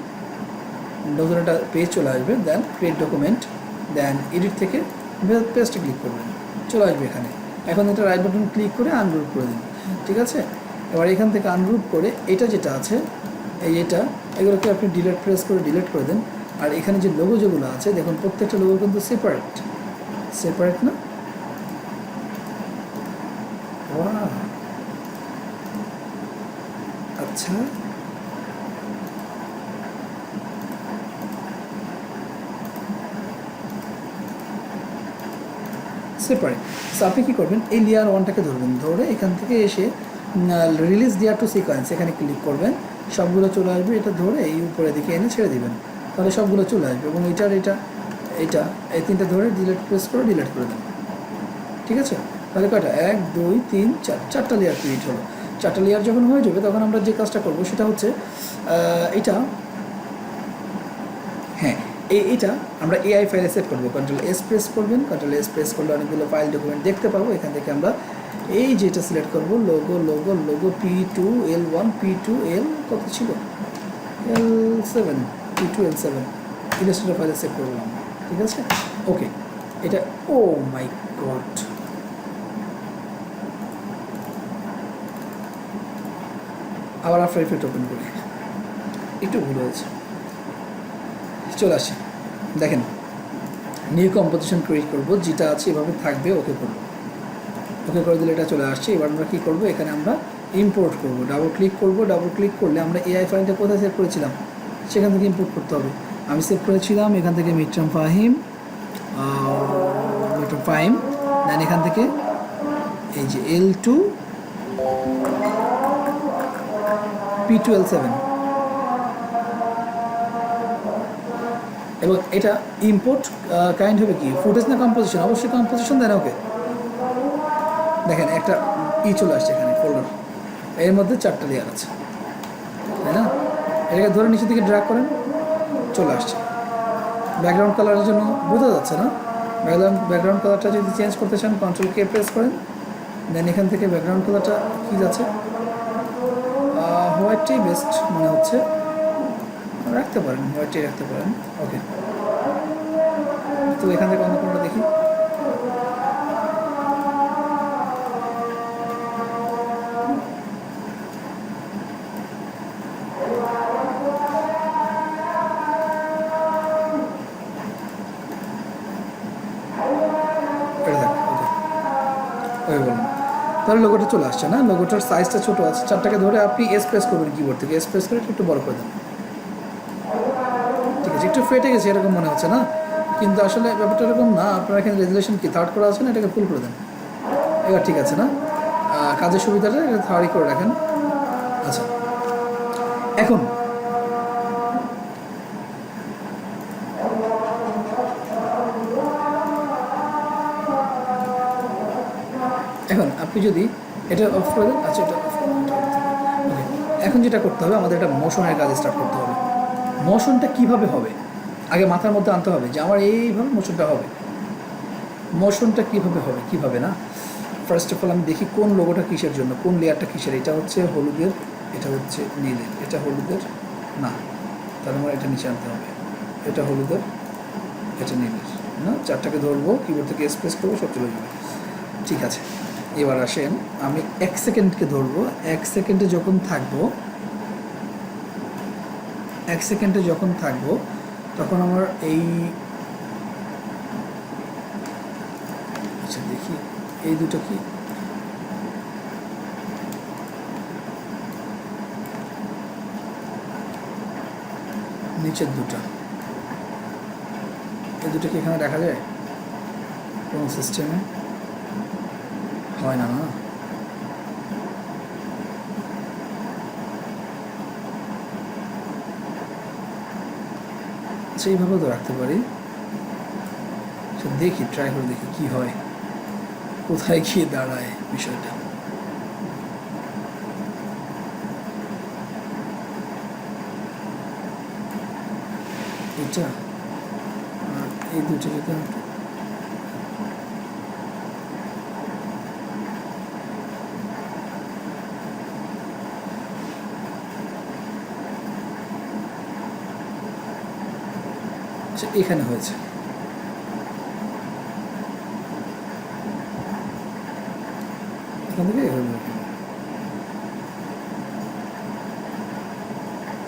নতুন একটা পেজ চলে আসবে, দেন ক্রিয়েট ডকুমেন্ট, দেন এডিট থেকে পেস্টে ক্লিক করবেন, চলে আসবে এখানে। এখন এটা রাইট বাটন ক্লিক করে আনগ্রুপ করে দিন, ঠিক আছে। এবার এখান থেকে আনগ্রুপ করে এটা যেটা আছে এটা এগুলোকে আপনি ডিলিট প্রেস করে ডিলিট করে দেন। আর এখানে যে লোগো যেগুলো আছে দেখুন প্রত্যেকটা লোগো কিন্তু সেপারেট না। ওয়াও, আচ্ছা সেপারেট। সো আপনি কী করবেন, এই লেয়ার ওয়ানটাকে ধরবেন, ধরে এখান থেকে এসে রিলিজ লেয়ার টু সিকোয়েন্স এখানে ক্লিক করবেন, সবগুলো চলে আসবে। এটা ধরে এই উপরে দিকে এনে ছেড়ে দিবেন, তাহলে সবগুলো চলে আসবে। এবং এটা এই তিনটা ধরে ডিলিট প্রেস করে ডিলিট করে দেন, ঠিক আছে। তাহলে কয়টা, 1 2 3 4, 4টা লেয়ার ক্রিয়েট হলো। 4টা লেয়ার যখন হয়ে যাবে তখন আমরা যে কাজটা করবো সেটা হচ্ছে এটা, হ্যাঁ এইটা আমরা এআই ফাইলে সেভ করবো। কন্ট্রোল এস প্রেস করবেন, কন্ট্রোল এস প্রেস করলে অনেকগুলো ফাইল ডকুমেন্ট দেখতে পাবো। এখান থেকে আমরা এই যেটা সিলেক্ট করবো লোগো P2L1 P2L কত ছিল L7 P2L7 ইলাস্ট্রেটর ফাইলে সেভ করলাম, ঠিক আছে। ওকে, এটা ও মাই গড, আবার আফটার ইফেক্ট ওপেন করি, একটু ভুল হয়েছে। চলে আসে, দেখেন নিউ কম্পোজিশন ক্রিয়েট করবো, যেটা আছে এভাবে থাকবে, ওকে করবো, ওকে করে দিলে এটা চলে আসছে। এবার আমরা কী করবো, এখানে আমরা ইম্পোর্ট করবো, ডাবল ক্লিক করলে আমরা এআই ফাইলটা কোথায় সেভ করেছিলাম সেখান থেকে ইম্পোর্ট করতে হবে। আমি সেভ করেছিলাম এখান থেকে মিট্রাম ফাহিম, দেন এখান থেকে এই যে L2 P2L7, এবং এটা ইম্পোর্ট কাইন্ড হবে কি ফুটেজ না কম্পোজিশন, অবশ্যই কম্পোজিশন দেন। ওকে, দেখেন একটা চলে আসছে এখানে ফোল্ডার, এর মধ্যে 4টা লেয়ার আছে, তাই না। এটাকে ধরে নিচের দিকে ড্র্যাগ করেন, চলে আসছে। ব্যাকগ্রাউন্ড কালারের জন্য বোঝা যাচ্ছে না, ব্যাকগ্রাউন্ড কালারটা যদি চেঞ্জ করতে চান কন্ট্রোল কে প্রেস করেন, দেন এখান থেকে ব্যাকগ্রাউন্ড কালারটা কী যাচ্ছে, হোয়াইটটাই বেস্ট মনে হচ্ছে, রাখতে পারেন, হোয়াইটটাই রাখতে পারেন। ওকে, তো এখান থেকে অন্য কোনটা দেখি, তাহলে লোগোটা চলে আসছে না, লোগোটার সাইজটা ছোটো আছে। 4টাকে ধরে আপনি এস প্রেস করবেন কিবোর্ড থেকে, এস প্রেস করে একটু বড় করে দেন, ঠিক আছে। একটু ফেটে গেছে এরকম মনে হচ্ছে না, কিন্তু আসলে ব্যাপারটা এরকম না। আপনারা এখানে রেজুলেশন কি 3rd করা আছে না, এটাকে ফুল করে দেন, এবার ঠিক আছে না। কাজের সুবিধাটা এটা 3rd করে রাখেন। আচ্ছা, এখন আপনি যদি এটা অফ করে দেন, আচ্ছা এটা অফ করে দেন, ওকে। এখন যেটা করতে হবে, আমাদের একটা মোশনের কাজ স্টার্ট করতে হবে। মোশনটা কিভাবে হবে আগে মাথার মধ্যে আনতে হবে, যে আমার এইভাবে মোশনটা হবে। মোশনটা কিভাবে না, ফার্স্ট অফ অল আমি দেখি কোন লোগোটা কিসের জন্য, কোন লেয়ারটা কিসের। এটা হচ্ছে হলুদের, এটা হচ্ছে নীলের, এটা হলুদের না, তাহলে আমার এটা নিচে আনতে হবে। এটা হলুদের, এটা নীলের না। 4টাকে ধরবো, কিবোর্ড থেকে স্পেস করবো, সব চলে যাবে, ঠিক আছে। এবার আসেন, আমি 1 সেকেন্ডকে ধরবো। 1 সেকেন্ডে যখন থাকবো তখন আমার এই, আচ্ছা দেখি এই দুটো কি, নিচের দুটো, এই দুটো কি এখানে দেখা যায় কোনো সিস্টেমে? হয় না, আচ্ছা এইভাবেও তো রাখতে পারি। দেখি, ট্রাই করে দেখি কি হয়, কোথায় গিয়ে দাঁড়ায় বিষয়টা। এটা আর এই দুটো যদি এখানে হয়েছে, এখান থেকে এভাবে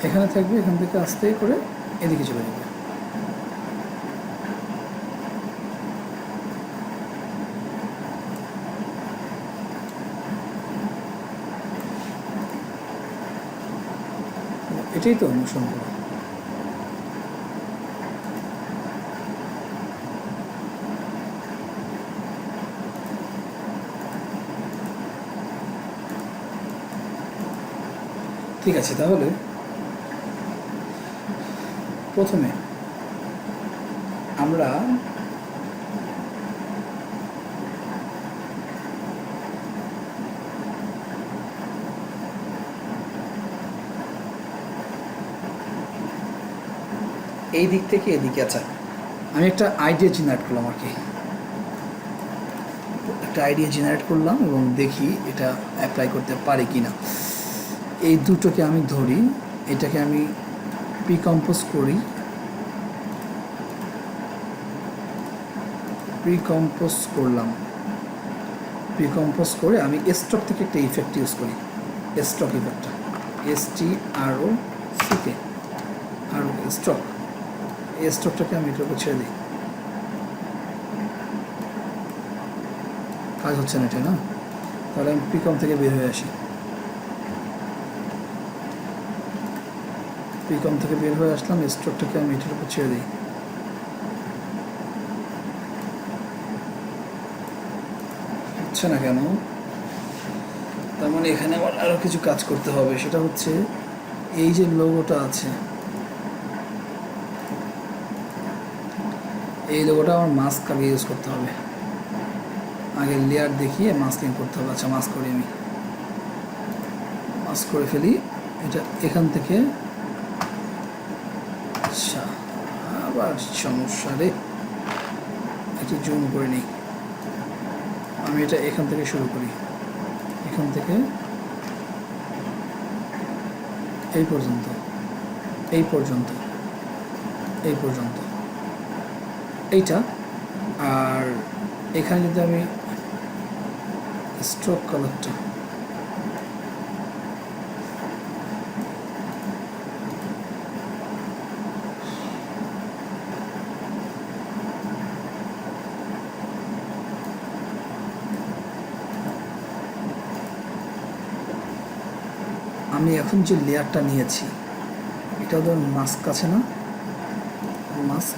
এখানে থাকবে, এখান থেকে আস্তে করে এদিকে চলে যাবে। এটাই তো অনুসরণ করো। ঠিক আছে, তাহলে প্রথমে আমরা এই দিক থেকে এদিকে, আচ্ছা আমি একটা আইডিয়া জেনারেট করলাম আর কি, একটা আইডিয়া জেনারেট করলাম এবং দেখি এটা অ্যাপ্লাই করতে পারি কি না। এই দুটোকে আমি ধরি, এটাকে আমি প্রিকম্পোজ করি, প্রিকম্পোজ করলাম, প্রিকম্পোজ করে আমি স্টক থেকে একটা ইফেক্ট ইউজ করি, স্টক ইফেক্টটা, STROCK আর স্টক, এই স্টকটাকে আমি এটার উপর ছেড়ে দিই। কাজ হচ্ছে না এটা, না? তাহলে আমি প্রিকম থেকে বের হয়ে আসি, প্রিকম থেকে বের হয়ে আসলাম, স্টকটাকে আমি এটার উপর ছেড়ে দিই। হচ্ছে না কেন? তার মানে এখানে আমার আরও কিছু কাজ করতে হবে, সেটা হচ্ছে এই যে লোগোটা আছে, এই লোগোটা আমার মাস্ক আগে ইউজ করতে হবে, আগে লেয়ার দেখিয়ে মাস্কিং করতে হবে। আচ্ছা মাস্ক করি, আমি মাস্ক করে ফেলি এটা এখান থেকে। আচ্ছা আবার সমস্যা রে, একটু জুম করে নিই। আমি এটা এখান থেকে শুরু করি, এখান থেকে এই পর্যন্ত, এই পর্যন্ত, এই পর্যন্ত এইটা। আর এখানে যদি আমি স্ট্রোক কালারটা আমি এখন যে লেয়ারটা নিয়েছি এটা ধর মাস্ক আছে না, মাস্ক,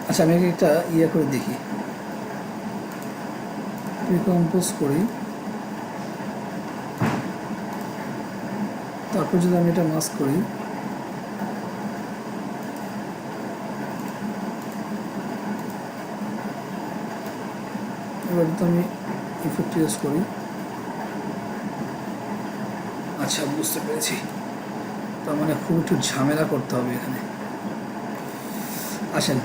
আচ্ছা আমি একটা ইয়ে করে দেখি, প্রিকম্পোজ করি, তারপর যদি আমি এটা মাস্ক করি, এবার তো আমি ইফেক্ট ইউজ করি। আচ্ছা বুঝতে পেরেছি, তার মানে খুব একটু ঝামেলা করতে হবে এখানে। আসেন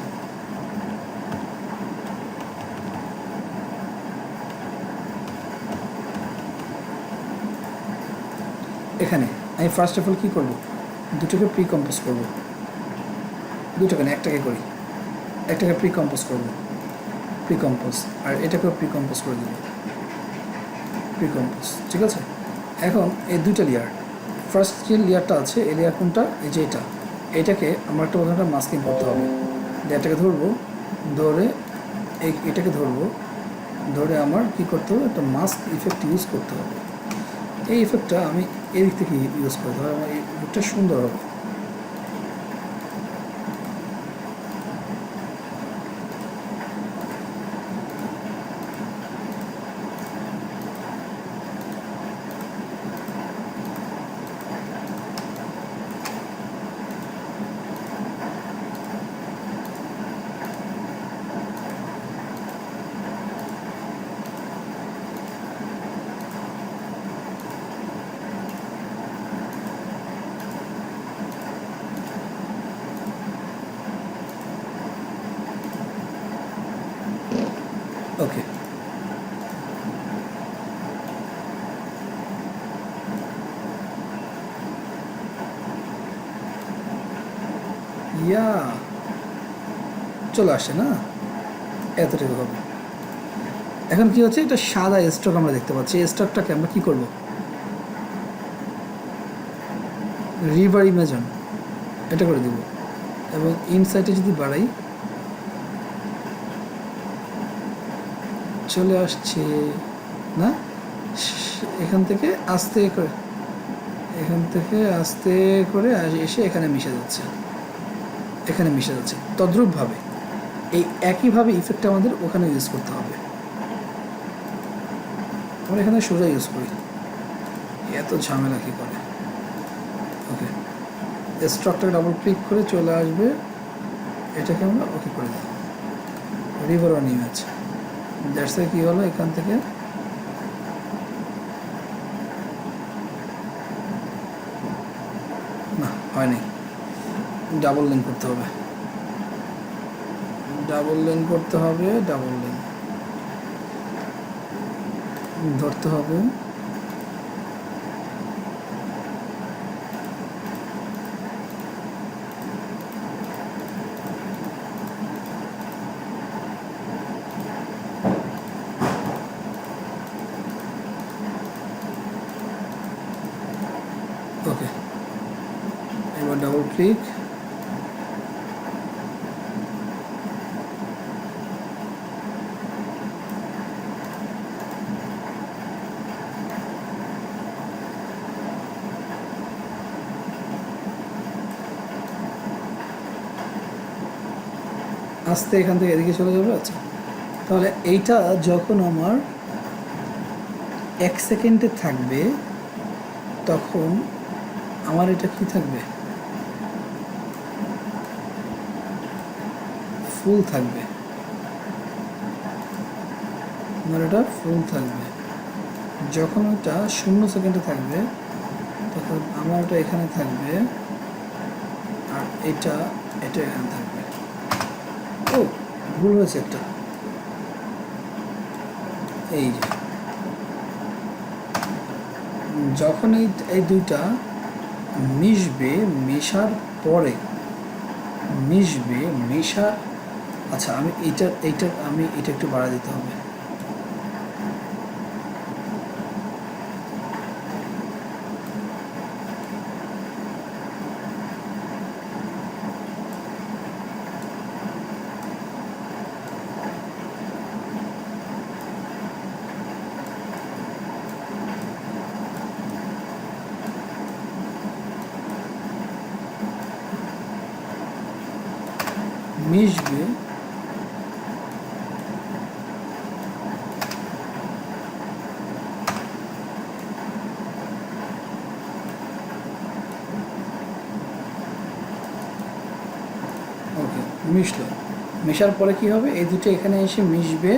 এখানে আমি ফার্স্ট অফ অল কী করবো, দুটোকে প্রিকম্পোজ করবো, দুটোকে না একটাকে করি, একটাকে প্রিকম্পোজ করবো, প্রিকম্পোজ, আর এটাকেও প্রিকম্পোজ করে দেবো, প্রিকম্পোজ। ঠিক আছে, এখন এই দুইটা লেয়ার, ফার্স্ট যে লেয়ারটা আছে এই লেয়ার কোনটা, এই যে এটাকে আমার একটা প্রথমে মাস্কিং করতে হবে। লেয়ারটাকে ধরবো, ধরে এটাকে ধরবো, ধরে আমার কী করতে হবে, একটা মাস্ক ইফেক্ট ইউজ করতে হবে। এই ইফেক্টটা আমি এদিক থেকে ইউজ করতে হবে, আমার এই ইফেক্টটা সুন্দর হবে। ইয়া চলে আসে না, এতটুকু হবে। এখন কি হচ্ছে, এটা সাদা স্ট্রোক আমরা দেখতে পাচ্ছি। এই স্ট্রোকটাকে আমরা কি করব, রিভার ইমেজন এটা করে দিব, এবং ইনসাইটে যদি বাড়াই চলে আসছে না, এখান থেকে আস্তে করে, এখান থেকে আস্তে করে এসে এখানে মিশে যাচ্ছে, এখানে মিশে যাচ্ছে। তদ্রূপভাবে এই একইভাবে ইফেক্টটা আমাদের ওখানে ইউজ করতে হবে। আমরা এখানে সোজা ইউজ করি, এত ঝামেলা কী করে। ওকে, স্ট্রকটাকে ডাবল ক্লিক করে চলে আসবে, এটাকে আমরা ওকে করে দেব, রিভার অন ইমেজ। দ্যাটস কী হলো, এখান থেকে না হয়নি, ডাবল লিঙ্ক করতে হবে, ডাবল লিঙ্ক করতে হবে, ডাবল লিঙ্ক ধরতে হবে। ওকে, এবার ডাবল ক্লিক, আস্তে এখান থেকে এদিকে চলে যাবে। আচ্ছা, তাহলে এইটা যখন আমার 1 সেকেন্ডে থাকবে তখন আমার এটা কি থাকবে, ফুল থাকবে, আমার এটা ফুল থাকবে। যখন এটা 0 সেকেন্ডে থাকবে তখন আমার এটা এখানে থাকবে, আর এটা এটা এখানে থাকবে। ও ভুল হয়েছে একটা, এই যে যখন এই দুইটা মিশবে, মেশার পরে মিশবে, মেশার, আচ্ছা আমি আমি এটা একটু বাড়া দিতে হবে। মিশবে, ওকে মিশলো। মেশার পরে কি হবে, এই দুটো এখানে এসে মিশবে,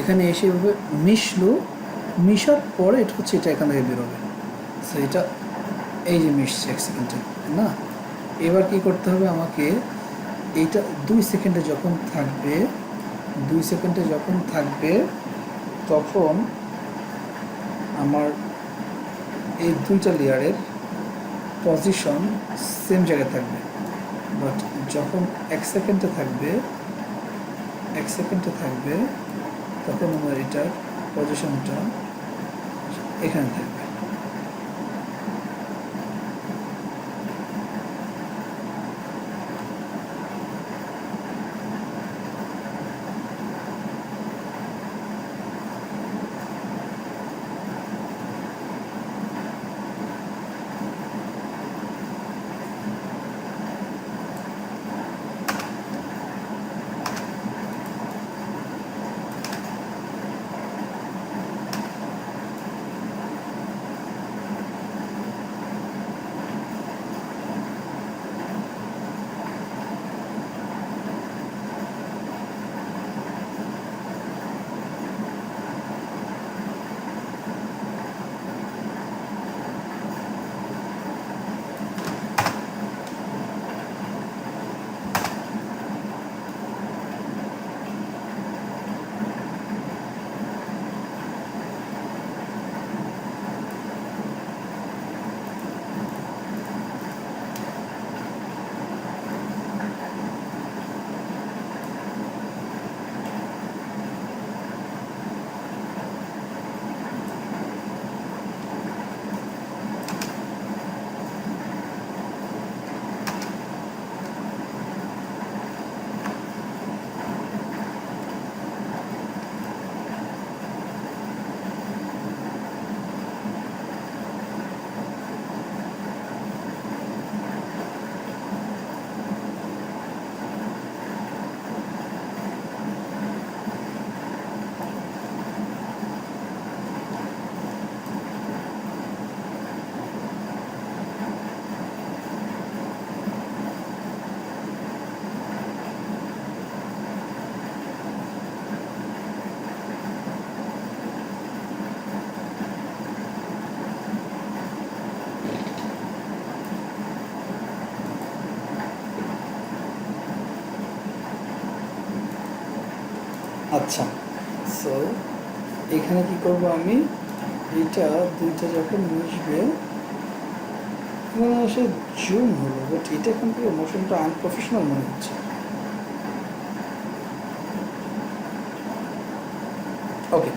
এখানে এসে এভাবে মিশলো, মিশার পরে এটা হচ্ছে এটা এখান থেকে বেরোবে। সো এটা এই যে মিশছে 1 সেকেন্ডে না। এবার কি করতে হবে আমাকে, এইটা 2 সেকেন্ডে যখন থাকবে, 2 সেকেন্ডে যখন থাকবে তখন আমার এই দুইটা লেয়ারের পজিশন সেম জায়গায় থাকবে। বাট যখন 1 সেকেন্ডে থাকবে, 1 সেকেন্ডে থাকবে তখন আমার এটার পজিশনটা এখানে থাকবে। পিক্সেল। এখানে কি করব আমি, এটা দুইটা যখন মিশবে এখানে এসে জুম হলো, বাট এটা এখান থেকে মোশনটা আনপ্রফেশনাল মনে হচ্ছে। ওকে,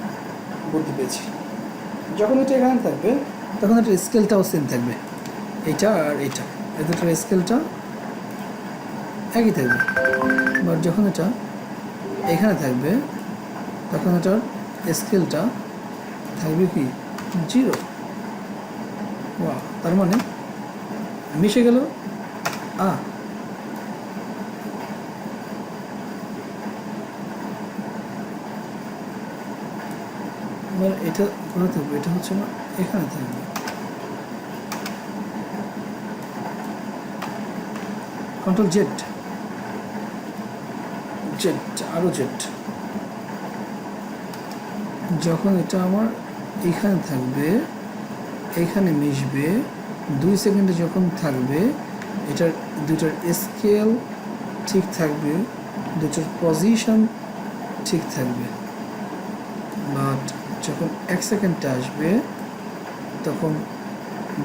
বুদ্ধি পেয়েছি। যখন এটা এখানে থাকবে তখন এটার স্কেলটাও সেম থাকবে, এটা আর এটা, এই দুটোর স্কেলটা একই থাকবে। বাট যখন এটা এখানে থাকবে তখন এটার স্কেলটা থাকবে কি 0। ওয়াও, তার মানে মিশে গেল। এবার এটা কোথায় থাকবে, এটা হচ্ছে না এখানে থাকবে। কন্ট্রোল জেড, আরও জেড। যখন এটা আমার এখানে থাকবে, এখানে মিশবে, 2 সেকেন্ডে যখন থাকবে, এটার দুটার স্কেল ঠিক থাকবে, দুটোর পজিশন ঠিক থাকবে। বাট যখন 1 সেকেন্ডে আসবে তখন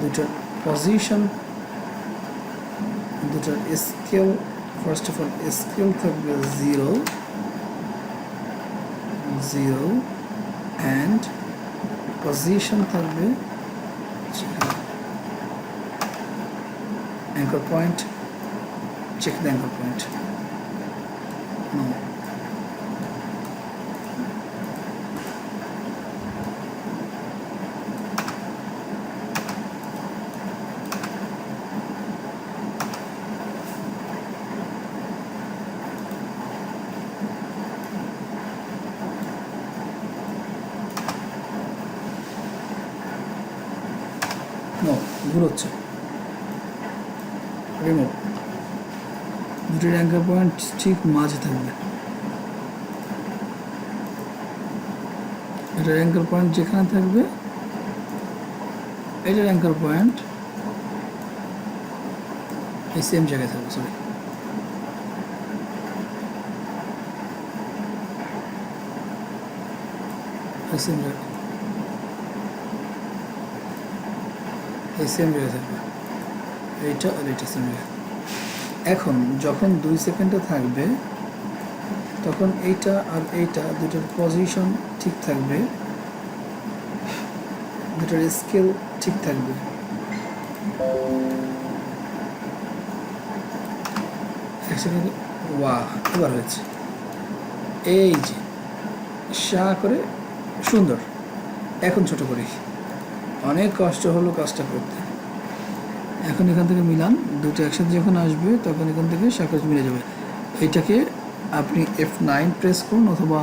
দুটোর পজিশন, দুটোর scale, first of all scale থাকবে 0 অ্যান্ড পজিশন থাকবে anchor point. Check the anchor point. ঘুরোচ্ছে, রিমুভ। দুটোর অ্যাঙ্কার পয়েন্ট ঠিক মাঝে থাকবে, এটার অ্যাঙ্কার পয়েন্ট যেখানে থাকবে, এটার অ্যাঙ্কার পয়েন্ট এই সেম জায়গায় থাকবে। সরি, সেম জায়গায়, এই সেম জায়গায় থাকবে, এইটা আর এইটা সেম জায়গায়। এখন যখন 2 সেকেন্ডে থাকবে তখন এইটা আর এইটা দুটোর পজিশন ঠিক থাকবে, দুটোর স্কেল ঠিক থাকবে। এক সেকেন্ড, ওয়াও, এবার হয়েছে। এই যে শা করে সুন্দর। এখন ছোট করি, অনেক কষ্ট হলো কাজটা করতে। এখন এখান থেকে মিলান, দুটো একসাথে যখন আসবে তখন এখান থেকে সাকচ মিলে যাবে। এইটাকে আপনি F9 প্রেস করুন অথবা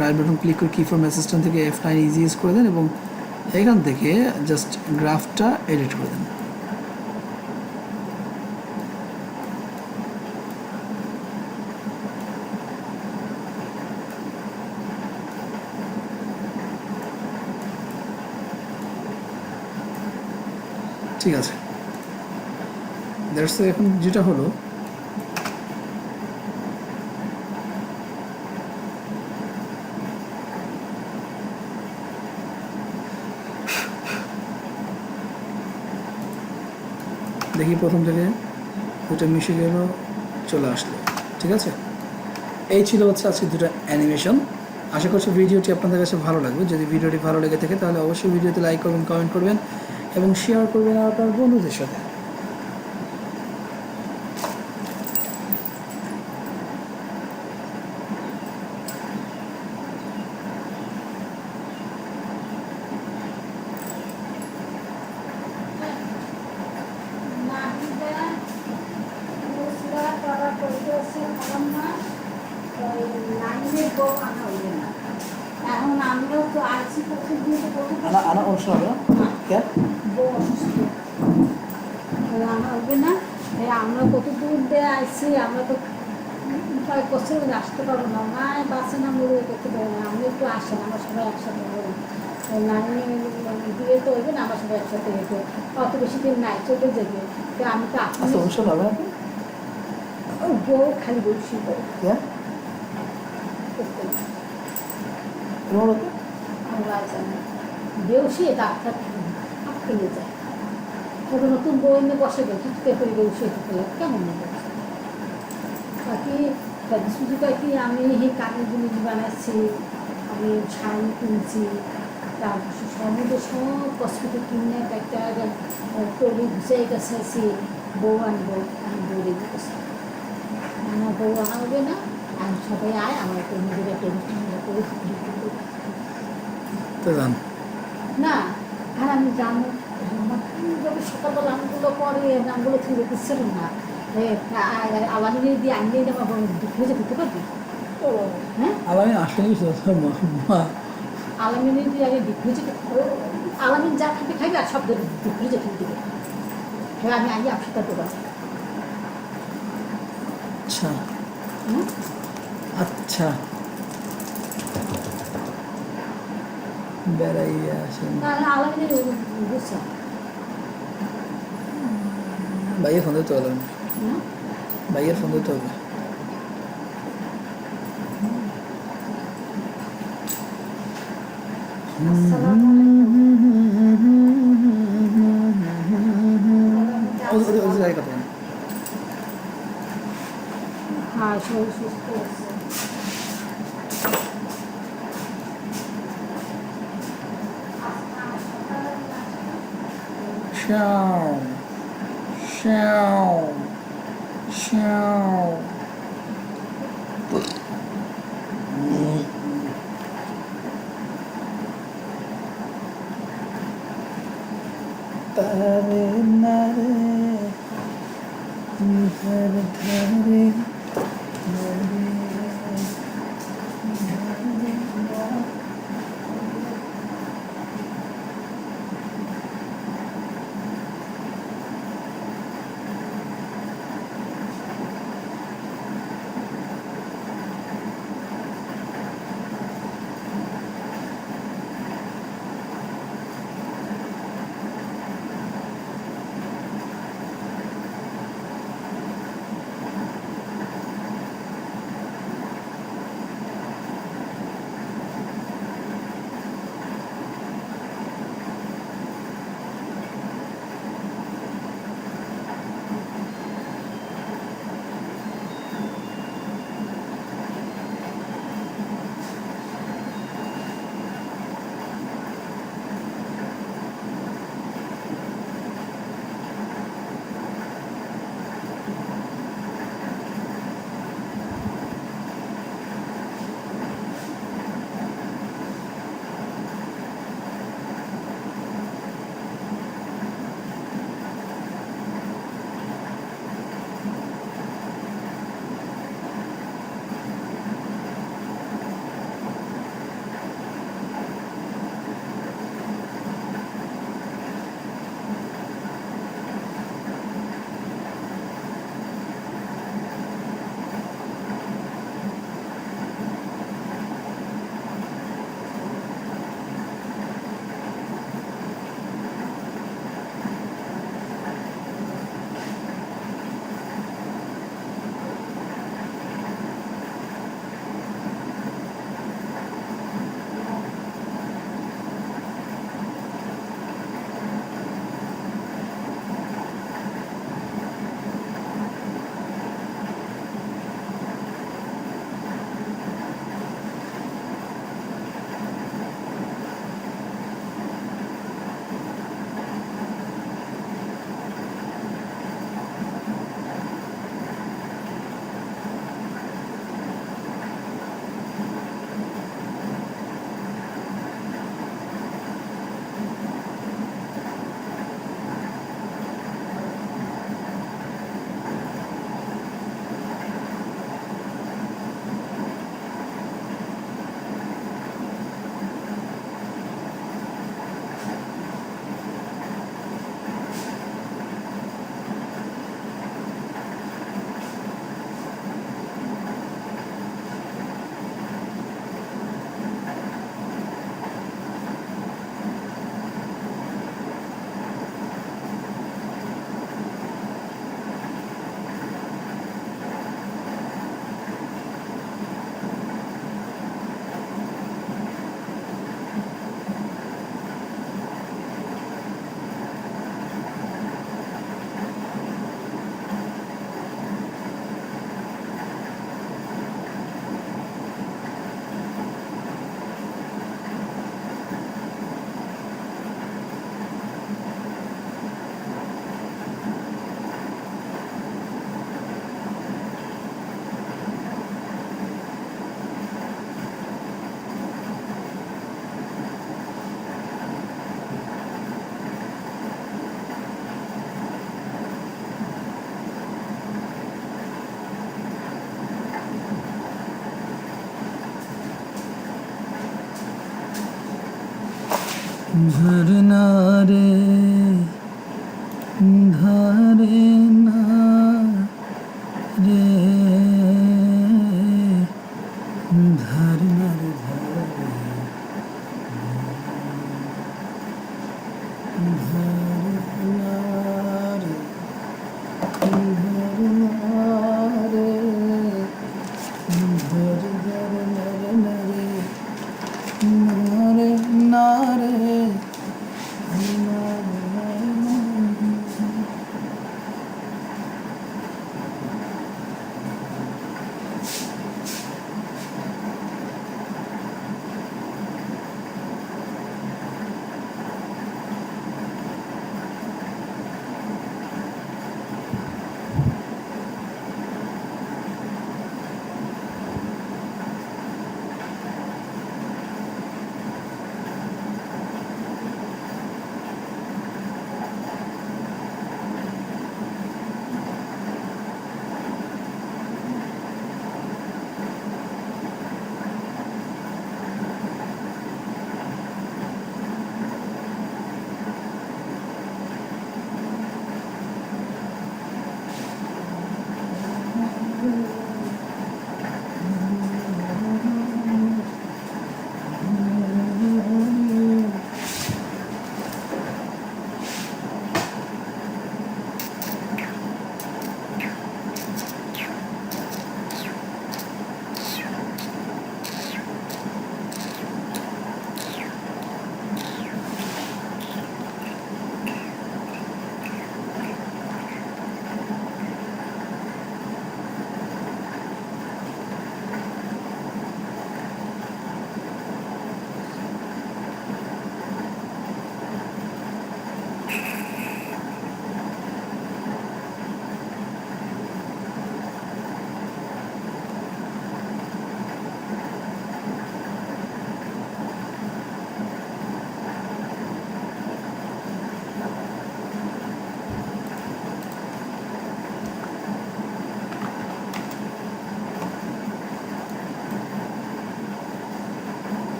রাইট বাটন ক্লিক করে কিফ্রম অ্যাসিস্ট্যান্ট থেকে F9 ইজি ইউজ করে দেন এবং এখান থেকে জাস্ট গ্রাফটা এডিট করে দেন। ঠিক আছে, দ্যাটস এখন যেটা হলো, দেখি প্রথম থেকে দুটো মিশে গেল, চলে আসলো। ঠিক আছে, এই ছিল হচ্ছে আজকে দুটো অ্যানিমেশন। আশা করছি ভিডিওটি আপনাদের কাছে ভালো লাগবে। যদি ভিডিওটি ভালো লেগে থাকে তাহলে অবশ্যই ভিডিওতে লাইক করবেন, কমেন্ট করবেন এবং শেয়ার করবেন আপনার বন্ধুদের সাথে। এখন আমরাও তো আছি প্রতিদিন আনা অনুষ্ঠান হবে না, কেন রান্না হবে না। আমরা কত দূর দিয়ে আসছি, আমরা তো কয়েক বছর আসতে পারবো না, মায় বাসে না মরে করতে পারবো না। আমরা একটু আসেন, আমরা সবাই একসাথে হবো। নানি দিয়ে তো হইবে না, আমরা সবাই একসাথে হেঁটে অত বেশি দিন নাই, চলে যাবে। তো আমি তো আপনি অনুষ্ঠান হবে নাকি? বউ খালি বসি তোমার ওকে আল্লাহ জানে বেউসিয়ে ডাক্তার আটকে যায় তখন নতুন বই নিয়ে বসে গেল চুটকে করে বেউসিয়ে ঢুকে কেমন মনে হচ্ছে বাকি শুধু কি আমি এই কানের জিনিস বানাচ্ছি আমি শাড়ি কিনছি তারপর সমুদ্র সব কসমেটিক কিনে একটা টলি ঘুষে গেছি বউ আনবো আমি বউ রেডি করছি আমার বউ আনা হবে না আমি সবাই আয় আমার একটা নিজের একটা অনুষ্ঠান করে তো জান না আর আমি জানো আমার যখন সকালবেলা আমগুলো পরে আমগুলো থেকে দিচ্ছিল না আলামিনে দিয়ে আনিয়ে আমার দুঃখ হয়েছে দিতে পারবি হ্যাঁ আলামিন আসলে মা আলামিনে দিয়ে আগে দিক হয়েছে আলামিন যা খাবে খাইবে আর সব দিক হয়েছে খেয়ে দেবে হ্যাঁ আমি আগে আপসিটা দেবো আচ্ছা হুম আচ্ছা বেড়াইয়া আসেন আলামিনের বুঝছো ভাইয়ের ফোন দিতে হবে হ্যাঁ ভাইয়ের ফোন দিতে হবে আসসালামু আলাইকুম ওই কথা বলেন। হ্যাঁ শরীর সুস্থ আছে Show, show, show. Tare nare, dhare dhare, ঝরনা রে ধারে না রে ঝরনা রে ধারে